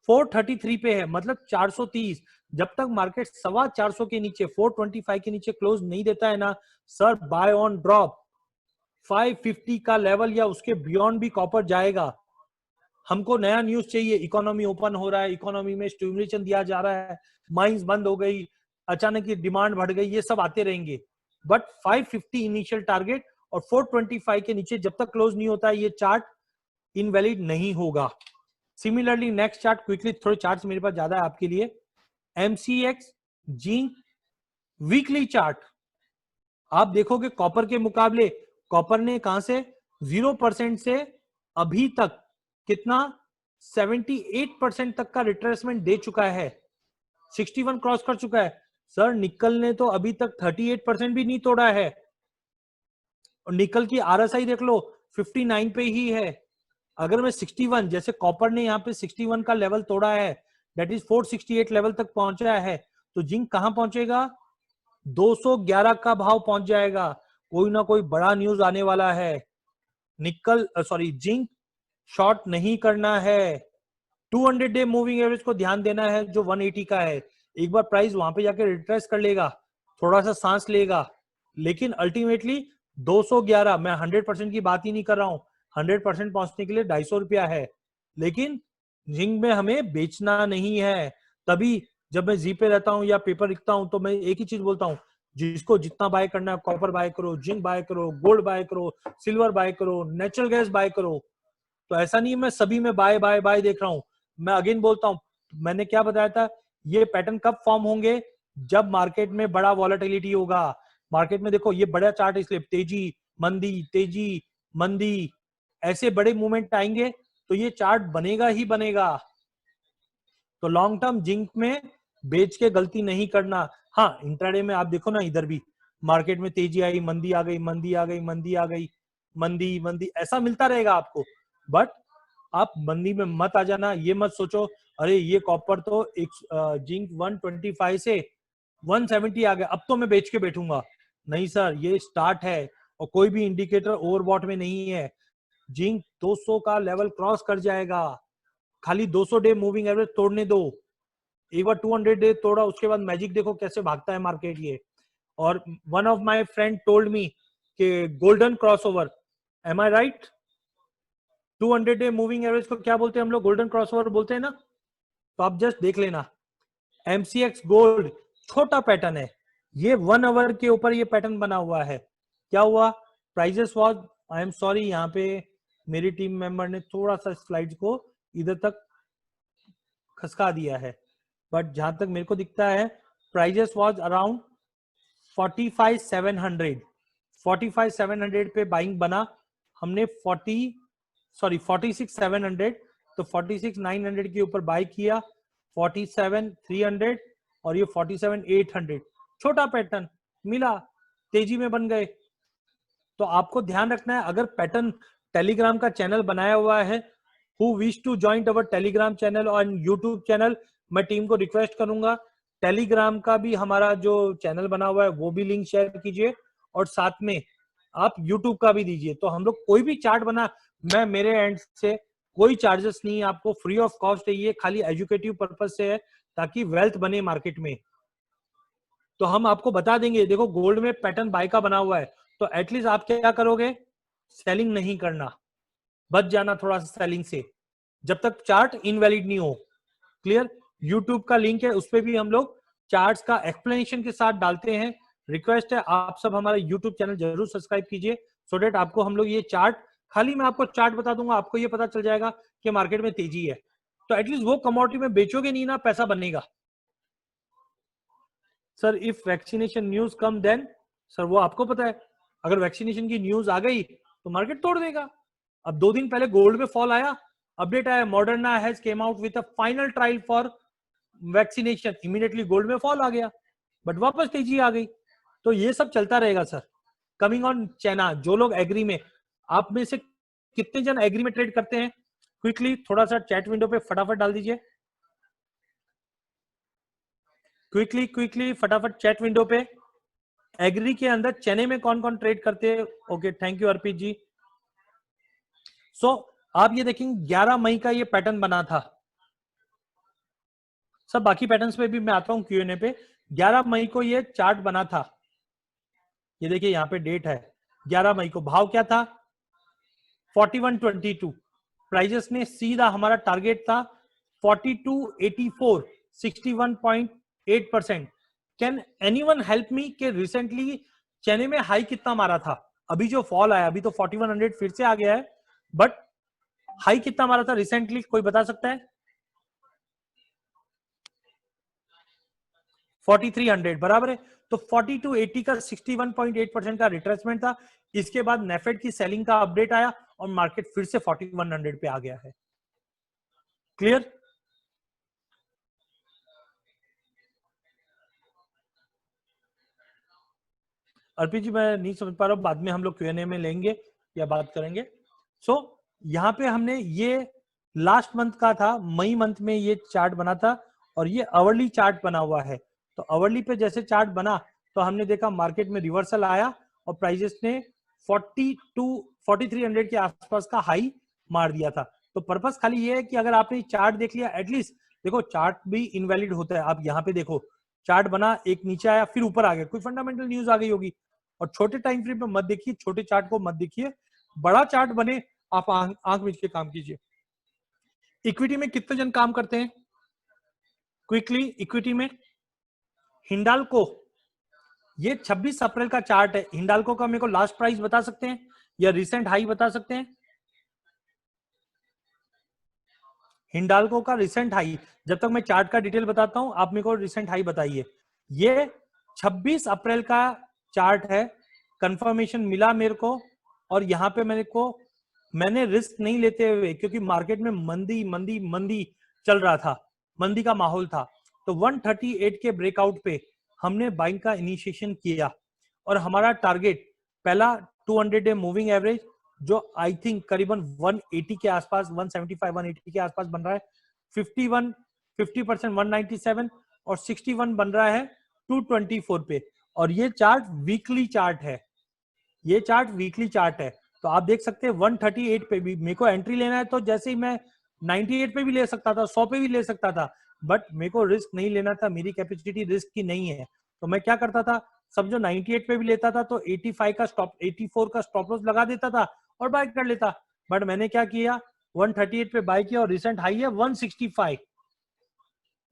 433 पे है, मतलब 430। जब तक मार्केट 425 के नीचे, 425 के नीचे क्लोज नहीं देता है ना सर, बाय ऑन ड्रॉप 550 का लेवल या उसके बियॉन्ड भी कॉपर जाएगा। हमको नया न्यूज चाहिए, इकोनॉमी ओपन हो रहा है, इकोनॉमी में स्टिमुलेशन दिया जा रहा है, माइंस बंद हो गई, अचानक की डिमांड बढ़ गई, ये सब आते रहेंगे। बट 550 इनिशियल टारगेट और 425 के नीचे जब तक क्लोज नहीं होता है ये चार्ट इनवैलिड नहीं होगा। सिमिलरली नेक्स्ट चार्ट, क्विकली थोड़े चार्ट्स मेरे पास ज्यादा है आपके लिए। एमसीएक्स जिंक वीकली चार्ट, आप देखोगे कॉपर के मुकाबले कॉपर ने कहां से 0% से अभी तक कितना 78% तक का रिट्रेसमेंट दे चुका है, 61 क्रॉस कर चुका है। सर निकल ने तो अभी तक 38% भी नहीं तोड़ा है, और निकल की आरएसआई देख लो 59 पे ही है। अगर मैं 61, जैसे कॉपर ने यहाँ पे 61 का लेवल तोड़ा है, दैट इज 468 लेवल तक पहुंचा है, तो जिंक कहां पहुंचेगा, 211 का भाव पहुंच जाएगा। कोई ना कोई बड़ा न्यूज आने वाला है। निकल सॉरी जिंक शॉर्ट नहीं करना है, 200 डे मूविंग एवरेज को ध्यान देना है जो 180 का है। एक बार प्राइस वहां पे जाके रिट्रेस कर लेगा, थोड़ा सा सांस लेगा, लेकिन अल्टीमेटली 211, मैं 100% की बात ही नहीं कर रहा हूं, 100% पहुंचने के लिए 250 रुपया है, लेकिन जिंक में हमें बेचना नहीं है। तभी जब मैं जी पे रहता हूं या पेपर लिखता हूं तो मैं एक ही चीज बोलता हूं, जिसको जितना बाय करना है, कॉपर बाय करो, जिंक बाय करो, गोल्ड बाय करो, सिल्वर बाय करो, नेचुरल गैस बाय करो। तो ऐसा नहीं मैं सभी में बाय बाय बाय देख रहा हूं। मैं अगेन बोलता हूं, मैंने क्या बताया था, ये पैटर्न कब फॉर्म होंगे, जब मार्केट में बड़ा वॉलेटिलिटी होगा। मार्केट में देखो ये बड़ा चार्ट, इसलिए तेजी मंदी ऐसे बड़े मूवमेंट आएंगे तो ये चार्ट बनेगा ही बनेगा। तो लॉन्ग टर्म जिंक में बेच के गलती नहीं करना। हाँ इंट्राडे में आप देखो ना, इधर भी मार्केट में तेजी आई, मंदी आ गई, मंदी आ गई, मंदी आ गई, मंदी मंदी ऐसा मिलता रहेगा आपको। बट आप मंदी में मत आ जाना, ये मत सोचो अरे ये कॉपर तो एक जिंक 125 से 170 आ गया, अब तो मैं बेच के बैठूंगा। नहीं सर, ये स्टार्ट है और कोई भी इंडिकेटर ओवरबॉट में नहीं है। जिंक 200 का लेवल क्रॉस कर जाएगा, खाली 200 डे मूविंग एवरेज तोड़ने दो। एक बार 200 डे तोड़ा, उसके बाद मैजिक देखो कैसे भागता है मार्केट ये। और one of my friend told me कि गोल्डन क्रॉसओवर, एम आई राइट? 200 डे मूविंग एवरेज को क्या बोलते हैं हम लोग, गोल्डन क्रॉसओवर बोलते हैं ना। तो आप जस्ट देख लेना, एमसीएक्स गोल्ड छोटा पैटर्न है, ये 1 आवर के ऊपर ये पैटर्न बना हुआ है। क्या हुआ, prices was, I am sorry, यहाँ पे मेरी टीम मेंबर ने थोड़ा सा स्लाइड्स को इधर तक खसका दिया है, बट जहां तक मेरे को दिखता है प्राइजेस वाज अराउंड 45,700, 45,700 पे बाइंग बना। हमने 46,700, तो 46,900 के ऊपर बाय किया, 47,300 और ये 47,800, छोटा पैटर्न मिला, तेजी में बन गए। तो आपको ध्यान रखना है, अगर पैटर्न टेलीग्राम का चैनल बनाया हुआ है, who wish to join our Telegram channel और यूट्यूब चैनल, मैं टीम को रिक्वेस्ट करूंगा टेलीग्राम का भी हमारा जो चैनल बना हुआ है वो भी लिंक शेयर कीजिए, और साथ में आप यूट्यूब का भी दीजिए। तो हम लोग कोई भी चार्ट बना, मैं मेरे एंड से कोई चार्जेस नहीं, आपको फ्री ऑफ कॉस्ट है, ये खाली एजुकेटिव पर्पज से है ताकि वेल्थ बने मार्केट में। तो हम आपको बता देंगे, देखो गोल्ड में पैटर्न बाय का बना हुआ है, तो एटलीस्ट आप क्या करोगे, सेलिंग नहीं करना, बच जाना थोड़ा सा सेलिंग से, जब तक चार्ट इनवैलिड नहीं हो। क्लियर? यूट्यूब का लिंक है, उस पर भी हम लोग चार्ट्स का एक्सप्लेनेशन के साथ डालते हैं। रिक्वेस्ट है आप सब हमारा यूट्यूब चैनल जरूर सब्सक्राइब कीजिए, सो डेट आपको हम लोग ये चार्ट, खाली मैं आपको चार्ट बता दूंगा, आपको ये पता चल जाएगा कि मार्केट में तेजी है, तो एटलीस्ट वो कमोडिटी में बेचोगे नहीं ना, पैसा बनेगा। Sir if vaccination news come then, sir वो आपको पता है, अगर वैक्सीनेशन की न्यूज आ गई तो मार्केट तोड़ देगा। अब 2 दिन पहले गोल्ड में फॉल आया, अपडेट आया, Moderna has came out with a final trial for vaccination, immediately gold में फॉल आ गया, बट वापस तेजी आ गई। तो ये सब चलता रहेगा सर। कमिंग ऑन चाइना, जो लोग एग्री में, आप में से कितने जन एग्री में ट्रेड करते हैं, क्विकली थोड़ा सा चैट विंडो पे फटाफट डाल दीजिए, क्विकली फटाफट चैट विंडो पे, एग्री के अंदर चने में कौन कौन ट्रेड करते हैं। ओके थैंक यू अर्पित जी। सो आप ये देखेंगे 11 मई का ये पैटर्न बना था, सब बाकी पैटर्न्स पे भी मैं आता हूं क्यूएनए पे। 11 मई को ये चार्ट बना था, ये देखिए यहाँ पे डेट है 11 मई को, भाव क्या था 4122, प्राइजेस ने सीधा, हमारा टारगेट था 4284, 61.8%। कैन एनीवन हेल्प मी कि रिसेंटली चने में हाई कितना मारा था, अभी जो फॉल आया, अभी तो 4100 फिर से आ गया है, बट हाई कितना मारा था रिसेंटली, कोई बता सकता है? 4300 बराबर है। तो 40 to 80 का 61.8% का रिट्रेसमेंट था। इसके बाद नेफेड की सेलिंग का अपडेट आया और मार्केट फिर से 4100 पे आ गया है। क्लियर? अर्पित जी मैं नहीं समझ पा रहा हूँ, बाद में हम लोग Q&A में लेंगे या बात करेंगे। सो यहाँ पे हमने ये लास्ट मंथ का था, मई मंथ में ये चार्ट बना था और ये अवर्ली चार्ट बना हुआ है। तो अवर्ली पे जैसे चार्ट बना तो हमने देखा मार्केट में रिवर्सल आया और प्राइजेस ने 4300 के आसपास का हाई मार दिया था। तो पर्पस खाली ये है कि अगर आपने चार्ट देख लिया एटलीस्ट, देखो चार्ट भी इनवैलिड होता है। आप यहाँ पे देखो चार्ट बना, एक नीचे आया फिर ऊपर आ गया, कोई फंडामेंटल न्यूज आ गई होगी। और छोटे टाइम फ्रेम पे मत देखिए, छोटे चार्ट को मत देखिए, बड़ा चार्ट बने आप आंख मीच के काम कीजिए। इक्विटी में कितने जन काम करते हैं क्विकली? इक्विटी में हिंडाल्को, ये 26 अप्रैल का चार्ट है। हिंडाल्को का मेरे को लास्ट प्राइस बता सकते हैं या रिसेंट हाई बता सकते हैं? हिंडाल्को का रिसेंट हाई, जब तक मैं चार्ट का डिटेल बताता हूं आप मेरे को रिसेंट हाई बताइए। ये 26 अप्रैल का चार्ट है, कंफर्मेशन मिला मेरे को। और यहां पे मैंने रिस्क नहीं लेते हुए, क्योंकि मार्केट में मंदी मंदी मंदी चल रहा था, मंदी का माहौल था, तो 138 के ब्रेकआउट पे हमने बाइंग का इनिशिएशन किया। और हमारा टारगेट पहला 200 डे मूविंग एवरेज, जो आई थिंक करीबन 180 के आसपास, 175 180 के आसपास बन रहा है, 51 50% 197 और 61 बन रहा है 224 पे। और ये चार्ट वीकली चार्ट है, ये चार्ट वीकली चार्ट है। तो आप देख सकते हैं 138 पे भी मेरे को एंट्री लेना है, तो जैसे ही मैं 98 पे भी ले सकता था, 100 पे भी ले सकता था, बट मेरे को रिस्क नहीं लेना था, मेरी कैपेसिटी रिस्क की नहीं है। तो मैं क्या करता था, समझो 98 पे भी लेता था तो 85 का स्टॉप, 84 का स्टॉप लॉस लगा देता था और बाय कर लेता। बट मैंने क्या किया, 138 पे बाय किया और रिसेंट हाई है 165।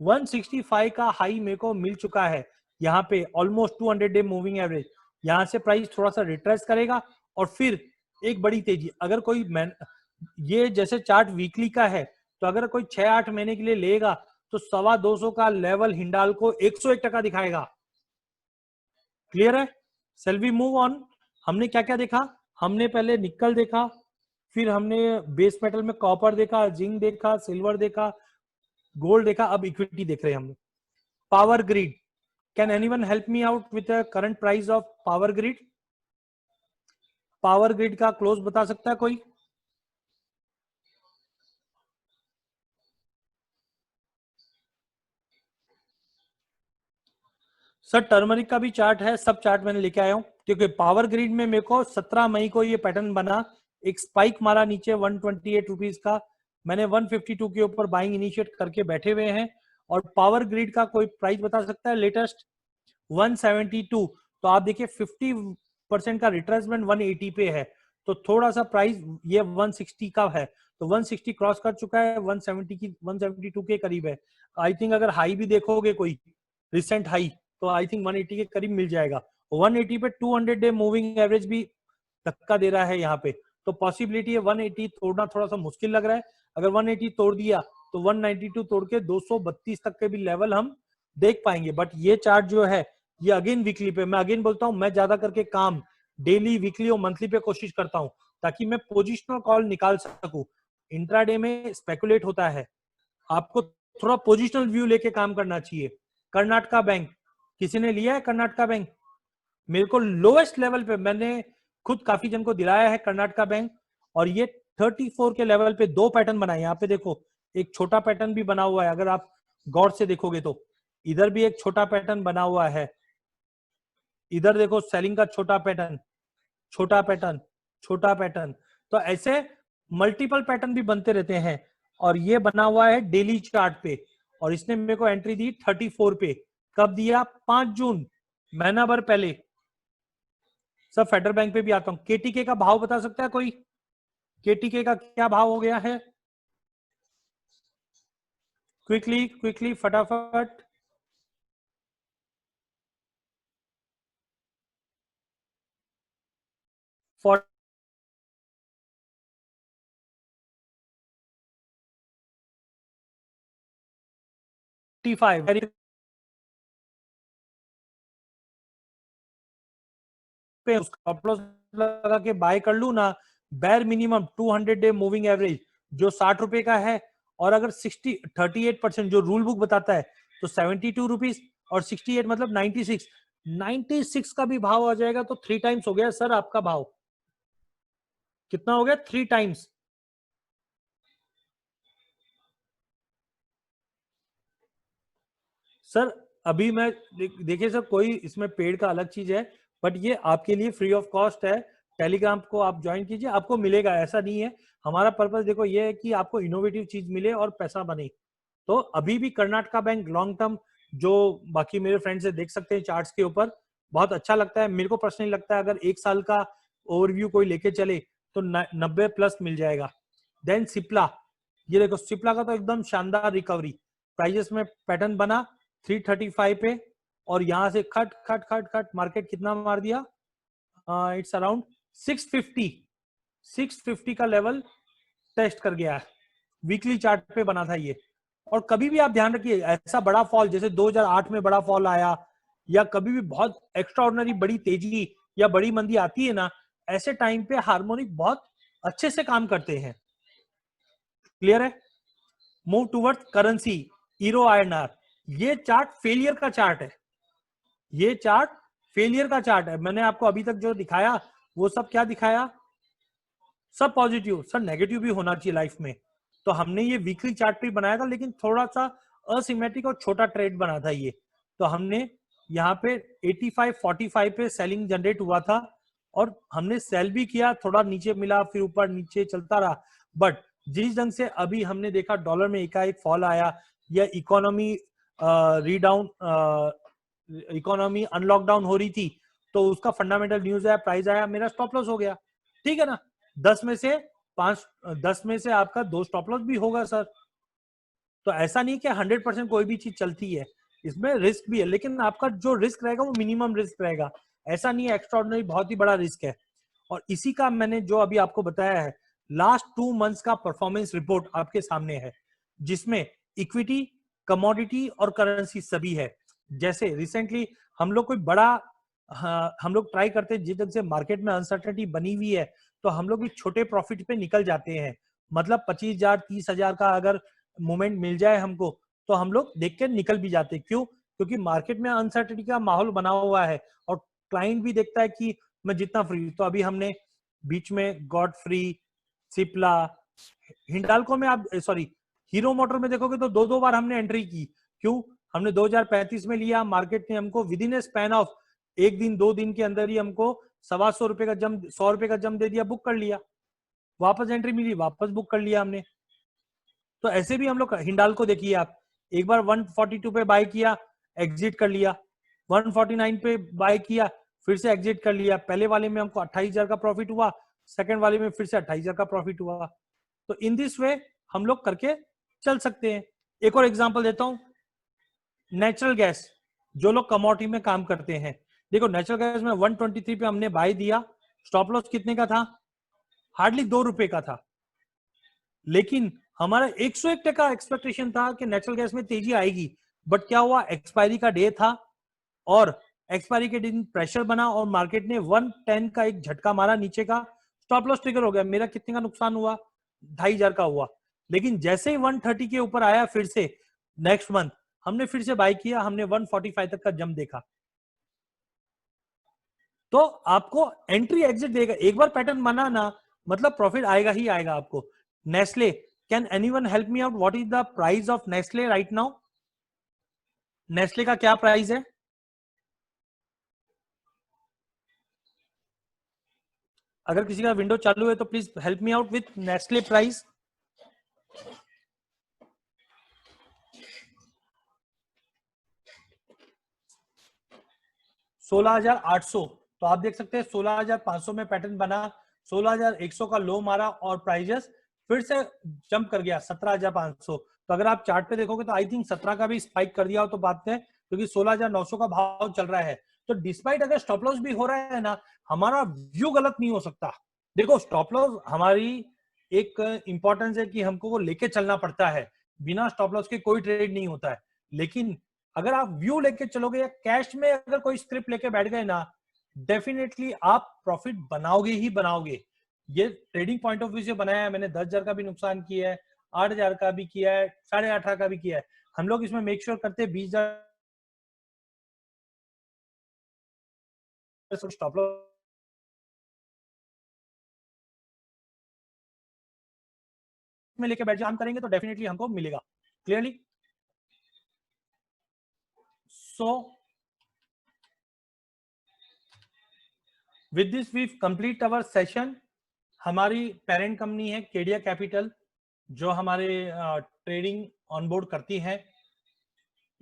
165 का हाई मेरे को मिल चुका है यहाँ पे, ऑलमोस्ट 200 डे मूविंग एवरेज। यहाँ से प्राइस थोड़ा सा रिट्रेस करेगा और फिर एक बड़ी तेजी। अगर कोई ये जैसे चार्ट वीकली का है, तो अगर कोई 6-8 महीने के लिए लेगा तो 225 का लेवल हिंडाल्को 101% दिखाएगा। क्लियर है? Shall we move on. हमने क्या क्या देखा, हमने पहले निकल देखा, फिर हमने बेस मेटल में कॉपर देखा, जिंक देखा, सिल्वर देखा, गोल्ड देखा, अब इक्विटी देख रहे हैं हम। Power grid, can anyone help me out with the current price of power grid? Power grid का क्लोज बता सकता है कोई? सर टर्मरिक का भी चार्ट है, सब चार्ट मैंने लेके आया हूं, क्योंकि पावर ग्रिड में मेरे को 17 मई को ये पैटर्न बना, एक स्पाइक मारा नीचे 128 रुपीज का, मैंने 152 के ऊपर बाइंग इनिशिएट करके बैठे हुए हैं। और पावर ग्रिड का कोई प्राइस बता सकता है लेटेस्ट? 172। तो आप देखिए 50% का रिट्रेसमेंट 180 पे है, तो थोड़ा सा प्राइस ये 160 का है, तो 160 क्रॉस कर चुका है, 170 की 172 के करीब है। आई थिंक अगर हाई भी देखोगे कोई रिसेंट हाई, तो आई थिंक 180 के करीब मिल जाएगा। 180 पे 200 डे मूविंग एवरेज भी धक्का दे रहा है यहाँ पे, तो पॉसिबिलिटी है 180 तोड़ना थोड़ा सा मुश्किल लग रहा है। अगर 180 तोड़ दिया तो 192 तोड़ के 232 तक के भी लेवल हम देख पाएंगे। बट ये चार्ट जो है ये अगेन वीकली पे, मैं अगेन बोलता हूँ, मैं ज्यादा करके काम डेली, वीकली और मंथली पे कोशिश करता हूँ, ताकि मैं पोजिशनल कॉल निकाल सकूं। इंट्राडे में स्पेकुलेट होता है, आपको थोड़ा पोजिशनल व्यू लेके काम करना चाहिए। कर्नाटका बैंक, किसी ने लिया है कर्नाटका बैंक? मेरे को लोएस्ट लेवल पे, मैंने खुद काफी जन को दिलाया है कर्नाटका बैंक, और ये 34 के लेवल पे दो पैटर्न बनाए। यहाँ पे देखो एक छोटा पैटर्न भी बना हुआ है, अगर आप गौर से देखोगे तो इधर भी एक छोटा पैटर्न बना हुआ है, इधर देखो सेलिंग का छोटा पैटर्न, छोटा पैटर्न, छोटा पैटर्न। तो ऐसे मल्टीपल पैटर्न भी बनते रहते हैं। और ये बना हुआ है डेली चार्ट पे, और इसने मेरे को एंट्री दी 34 पे। कब दिया? 5 जून, महीना भर पहले। सब फेडरल बैंक पे भी आता हूं। केटीके का भाव बता सकता है कोई? केटीके का क्या भाव हो गया है? क्विकली क्विकली फटाफट। 55 पे उसका स्टॉप लॉस लगा के बाय कर लू ना, बैर मिनिमम 200 डे मूविंग एवरेज जो 60 रुपए का है, और अगर 38% जो रूल बुक बताता है तो 72 रुपीज, और 68 मतलब 96 का भी भाव आ जाएगा तो 3 टाइम्स हो गया सर आपका भाव। कितना हो गया? 3 टाइम्स। सर अभी मैं देखिए सर, कोई इसमें पेड़ का अलग चीज है, बट ये आपके लिए फ्री ऑफ कॉस्ट है। टेलीग्राम को आप ज्वाइन कीजिए, आपको मिलेगा, ऐसा नहीं है। हमारा पर्पस देखो ये है कि आपको इनोवेटिव चीज मिले और पैसा बने। तो अभी भी कर्नाटका बैंक लॉन्ग टर्म, जो बाकी मेरे फ्रेंड्स से देख सकते हैं चार्ट्स के ऊपर, बहुत अच्छा लगता है। मेरे को पर्सनली लगता है अगर एक साल का ओवरव्यू कोई लेके चले तो 90 प्लस मिल जाएगा। देन सिप्ला, ये देखो सिप्ला का तो एकदम शानदार रिकवरी, प्राइजेस में पैटर्न बना 335 पे, और यहां से खट खट खट खट मार्केट कितना मार दिया, इट्स अराउंड 650, 650 का लेवल टेस्ट कर गया है। वीकली चार्ट पे बना था ये। और कभी भी आप ध्यान रखिए, ऐसा बड़ा फॉल जैसे 2008 में बड़ा फॉल आया, या कभी भी बहुत एक्स्ट्राऑर्डिनरी बड़ी तेजी या बड़ी मंदी आती है ना, ऐसे टाइम पे हार्मोनिक बहुत अच्छे से काम करते हैं। क्लियर है? मूव टूवर्ड्स करेंसी, ईरो आईएनआर, ये चार्ट फेलियर का चार्ट है। ये चार्ट फेलियर का चार्ट है। मैंने आपको अभी तक जो दिखाया वो सब क्या दिखाया? सब पॉजिटिव। सर नेगेटिव भी होना चाहिए लाइफ में। तो हमने ये वीकली चार्ट पे बनाया था, लेकिन थोड़ा सा असिमेट्रिक और छोटा ट्रेड बना था ये। तो हमने यहाँ पे 85-45 पे सेलिंग जनरेट हुआ था, और हमने सेल भी किया, थोड़ा नीचे मिला, फिर ऊपर नीचे चलता रहा। बट जिस ढंग से अभी हमने देखा डॉलर में एकाएक फॉल आया, या इकोनॉमी रीडाउन, इकोनॉमी अनलॉकडाउन हो रही थी, तो उसका फंडामेंटल न्यूज आया, प्राइस आया, मेरा स्टॉप लॉस हो गया। ठीक है ना? 10 में से 5, 10 में से आपका 2 स्टॉप लॉस भी होगा सर। तो ऐसा नहीं कि 100% कोई भी चीज चलती है, इसमें रिस्क भी है, लेकिन आपका जो रिस्क रहेगा वो मिनिमम रिस्क रहेगा। ऐसा नहीं है एक्स्ट्राऑर्डिनरी बहुत ही बड़ा रिस्क है। और इसी का मैंने जो अभी आपको बताया है, लास्ट 2 मंथ्स का परफॉर्मेंस रिपोर्ट आपके सामने है, जिसमें इक्विटी, कमोडिटी और करेंसी सभी है। जैसे रिसेंटली हम लोग कोई बड़ा, हम लोग ट्राई करते हैं, जिस ढंग से मार्केट में अनसर्टेनिटी बनी हुई है, तो हम लोग भी छोटे प्रॉफिट पे निकल जाते हैं। मतलब 25,000 30,000 का अगर मूवमेंट मिल जाए हमको, तो हम लोग देख के निकल भी जाते हैं। क्यों? क्योंकि मार्केट में अनसर्टेनिटी का माहौल बना हुआ है, और क्लाइंट भी देखता है कि मैं जितना फ्री। तो अभी हमने बीच में गॉड फ्री, सिप्ला, हिंडाल्को में आप सॉरी हीरो मोटर में देखोगे तो 2-2 बार हमने एंट्री की। क्यों? हमने 2035 में लिया, मार्केट ने हमको with in A span of 1 दिन 2 दिन के अंदर ही हमको 125 रुपए का जम, 100 रुपए का जम दे दिया, बुक कर लिया, वापस एंट्री मिली, वापस बुक कर लिया हमने। तो ऐसे भी हम लोग, हिंडाल्को देखिए आप, एक बार 142 पे बाय किया, एग्जिट कर लिया, 149 पे बाय किया, फिर से एग्जिट कर लिया। पहले वाले में हमको 28,000 का प्रॉफिट हुआ, सेकंड वाले में फिर से 28,000 का प्रॉफिट हुआ। तो इन दिस वे हम लोग करके चल सकते हैं। एक और एग्जांपल देता हूं, नेचुरल गैस, जो लोग कमोडिटी में काम करते हैं, देखो नेचुरल गैस में 123 पे हमने बाय दिया, स्टॉप लॉस कितने का था? हार्डली 2 रुपए का था। लेकिन हमारा 101% एक्सपेक्टेशन था कि नेचुरल गैस में तेजी आएगी। बट क्या हुआ? एक्सपायरी का डे था, और एक्सपायरी के दिन प्रेशर बना, और मार्केट ने 110 का एक झटका मारा नीचे का, स्टॉप लॉस ट्रिगर हो गया। मेरा कितने का नुकसान हुआ? 2,500 का हुआ। लेकिन जैसे ही 130 के ऊपर आया, फिर से नेक्स्ट मंथ हमने फिर से बाय किया, हमने 145 तक का जंप देखा। तो आपको एंट्री एग्जिट देगा, एक बार पैटर्न बना ना, मतलब प्रॉफिट आएगा ही आएगा आपको। Nestle, can anyone help me out, what is the price of Nestle right now? Nestle का क्या प्राइस है? अगर किसी का विंडो चालू है तो please help me out with Nestle price. 16,800। तो आप देख सकते हैं 16,500 में पैटर्न बना, 16,100 का लो मारा, और प्राइजेस फिर से जंप कर गया 17,500। तो अगर आप चार्ट पे देखोगे तो आई थिंक 17 का भी स्पाइक कर दिया हो तो बात है, क्योंकि 16,900 का भाव चल रहा है। तो डिस्पाइट अगर स्टॉप लॉस भी हो रहा है ना, हमारा व्यू गलत नहीं हो सकता। देखो स्टॉप लॉस हमारी एक इंपॉर्टेंस है कि हमको वो लेके चलना पड़ता है, बिना स्टॉप लॉस के कोई ट्रेड नहीं होता है। लेकिन अगर आप व्यू लेके चलोगे या कैश में अगर कोई स्क्रिप्ट लेके बैठ गए ना, डेफिनेटली आप प्रॉफिट बनाओगे ही बनाओगे। ये ट्रेडिंग पॉइंट ऑफ व्यू से बनाया है मैंने, 10,000 का भी नुकसान किया है, 8,000 का भी किया है, 18,500 का भी किया है। हम लोग इसमें मेक श्योर करते हैं 20,000 स्टॉप लॉस में लेके बैठ जाए, हम करेंगे तो डेफिनेटली हमको मिलेगा। Clearly? So with this we complete our session. हमारी पेरेंट कंपनी है केडिया कैपिटल, जो हमारे ट्रेडिंग ऑनबोर्ड करती है।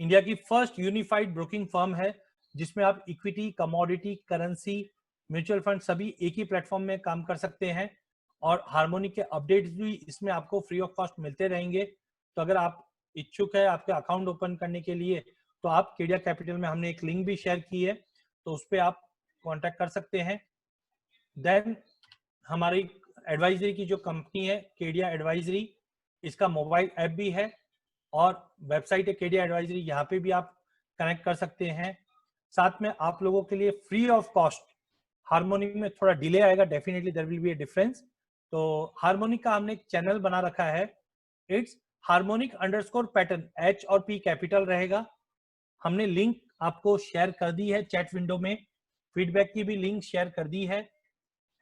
इंडिया की फर्स्ट यूनिफाइड ब्रोकिंग फर्म है, जिसमें आप equity, commodity, currency, mutual fund सभी एक ही प्लेटफॉर्म में काम कर सकते हैं। और हार्मोनी के अपडेट्स भी इसमें आपको फ्री ऑफ कॉस्ट मिलते रहेंगे। तो अगर आप इच्छुक है आपके अकाउंट ओपन करने के लिए, तो आप केडिया कैपिटल में हमने एक लिंक भी शेयर की है, तो उस पर आप कॉन्टेक्ट कर सकते हैं। देन हमारी एडवाइजरी की जो कंपनी है केडिया एडवाइजरी, इसका मोबाइल ऐप भी है और वेबसाइट है केडिया एडवाइजरी, यहाँ पे भी आप कनेक्ट कर सकते हैं। साथ में आप लोगों के लिए फ्री ऑफ कॉस्ट, हार्मोनी में थोड़ा डिले आएगा, definitely there will be a difference. तो हार्मोनिक का हमने एक चैनल बना रखा है, इट्स harmonic_pattern, H और P कैपिटल रहेगा। हमने लिंक आपको शेयर कर दी है चैट विंडो में, फीडबैक की भी लिंक शेयर कर दी है,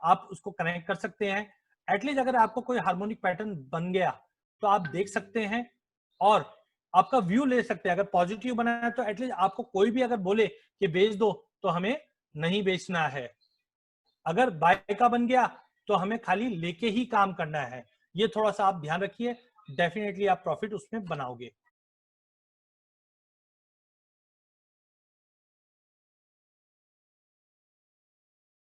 आप उसको कनेक्ट कर सकते हैं। एटलीस्ट अगर आपको कोई हार्मोनिक पैटर्न बन गया तो आप देख सकते हैं और आपका व्यू ले सकते हैं। अगर पॉजिटिव बना है तो एटलीस्ट आपको कोई भी अगर बोले कि बेच दो, तो हमें नहीं बेचना है। अगर बाय का बन गया तो हमें खाली लेके ही काम करना है। ये थोड़ा सा आप ध्यान रखिए, डेफिनेटली आप प्रॉफिट उसमें बनाओगे।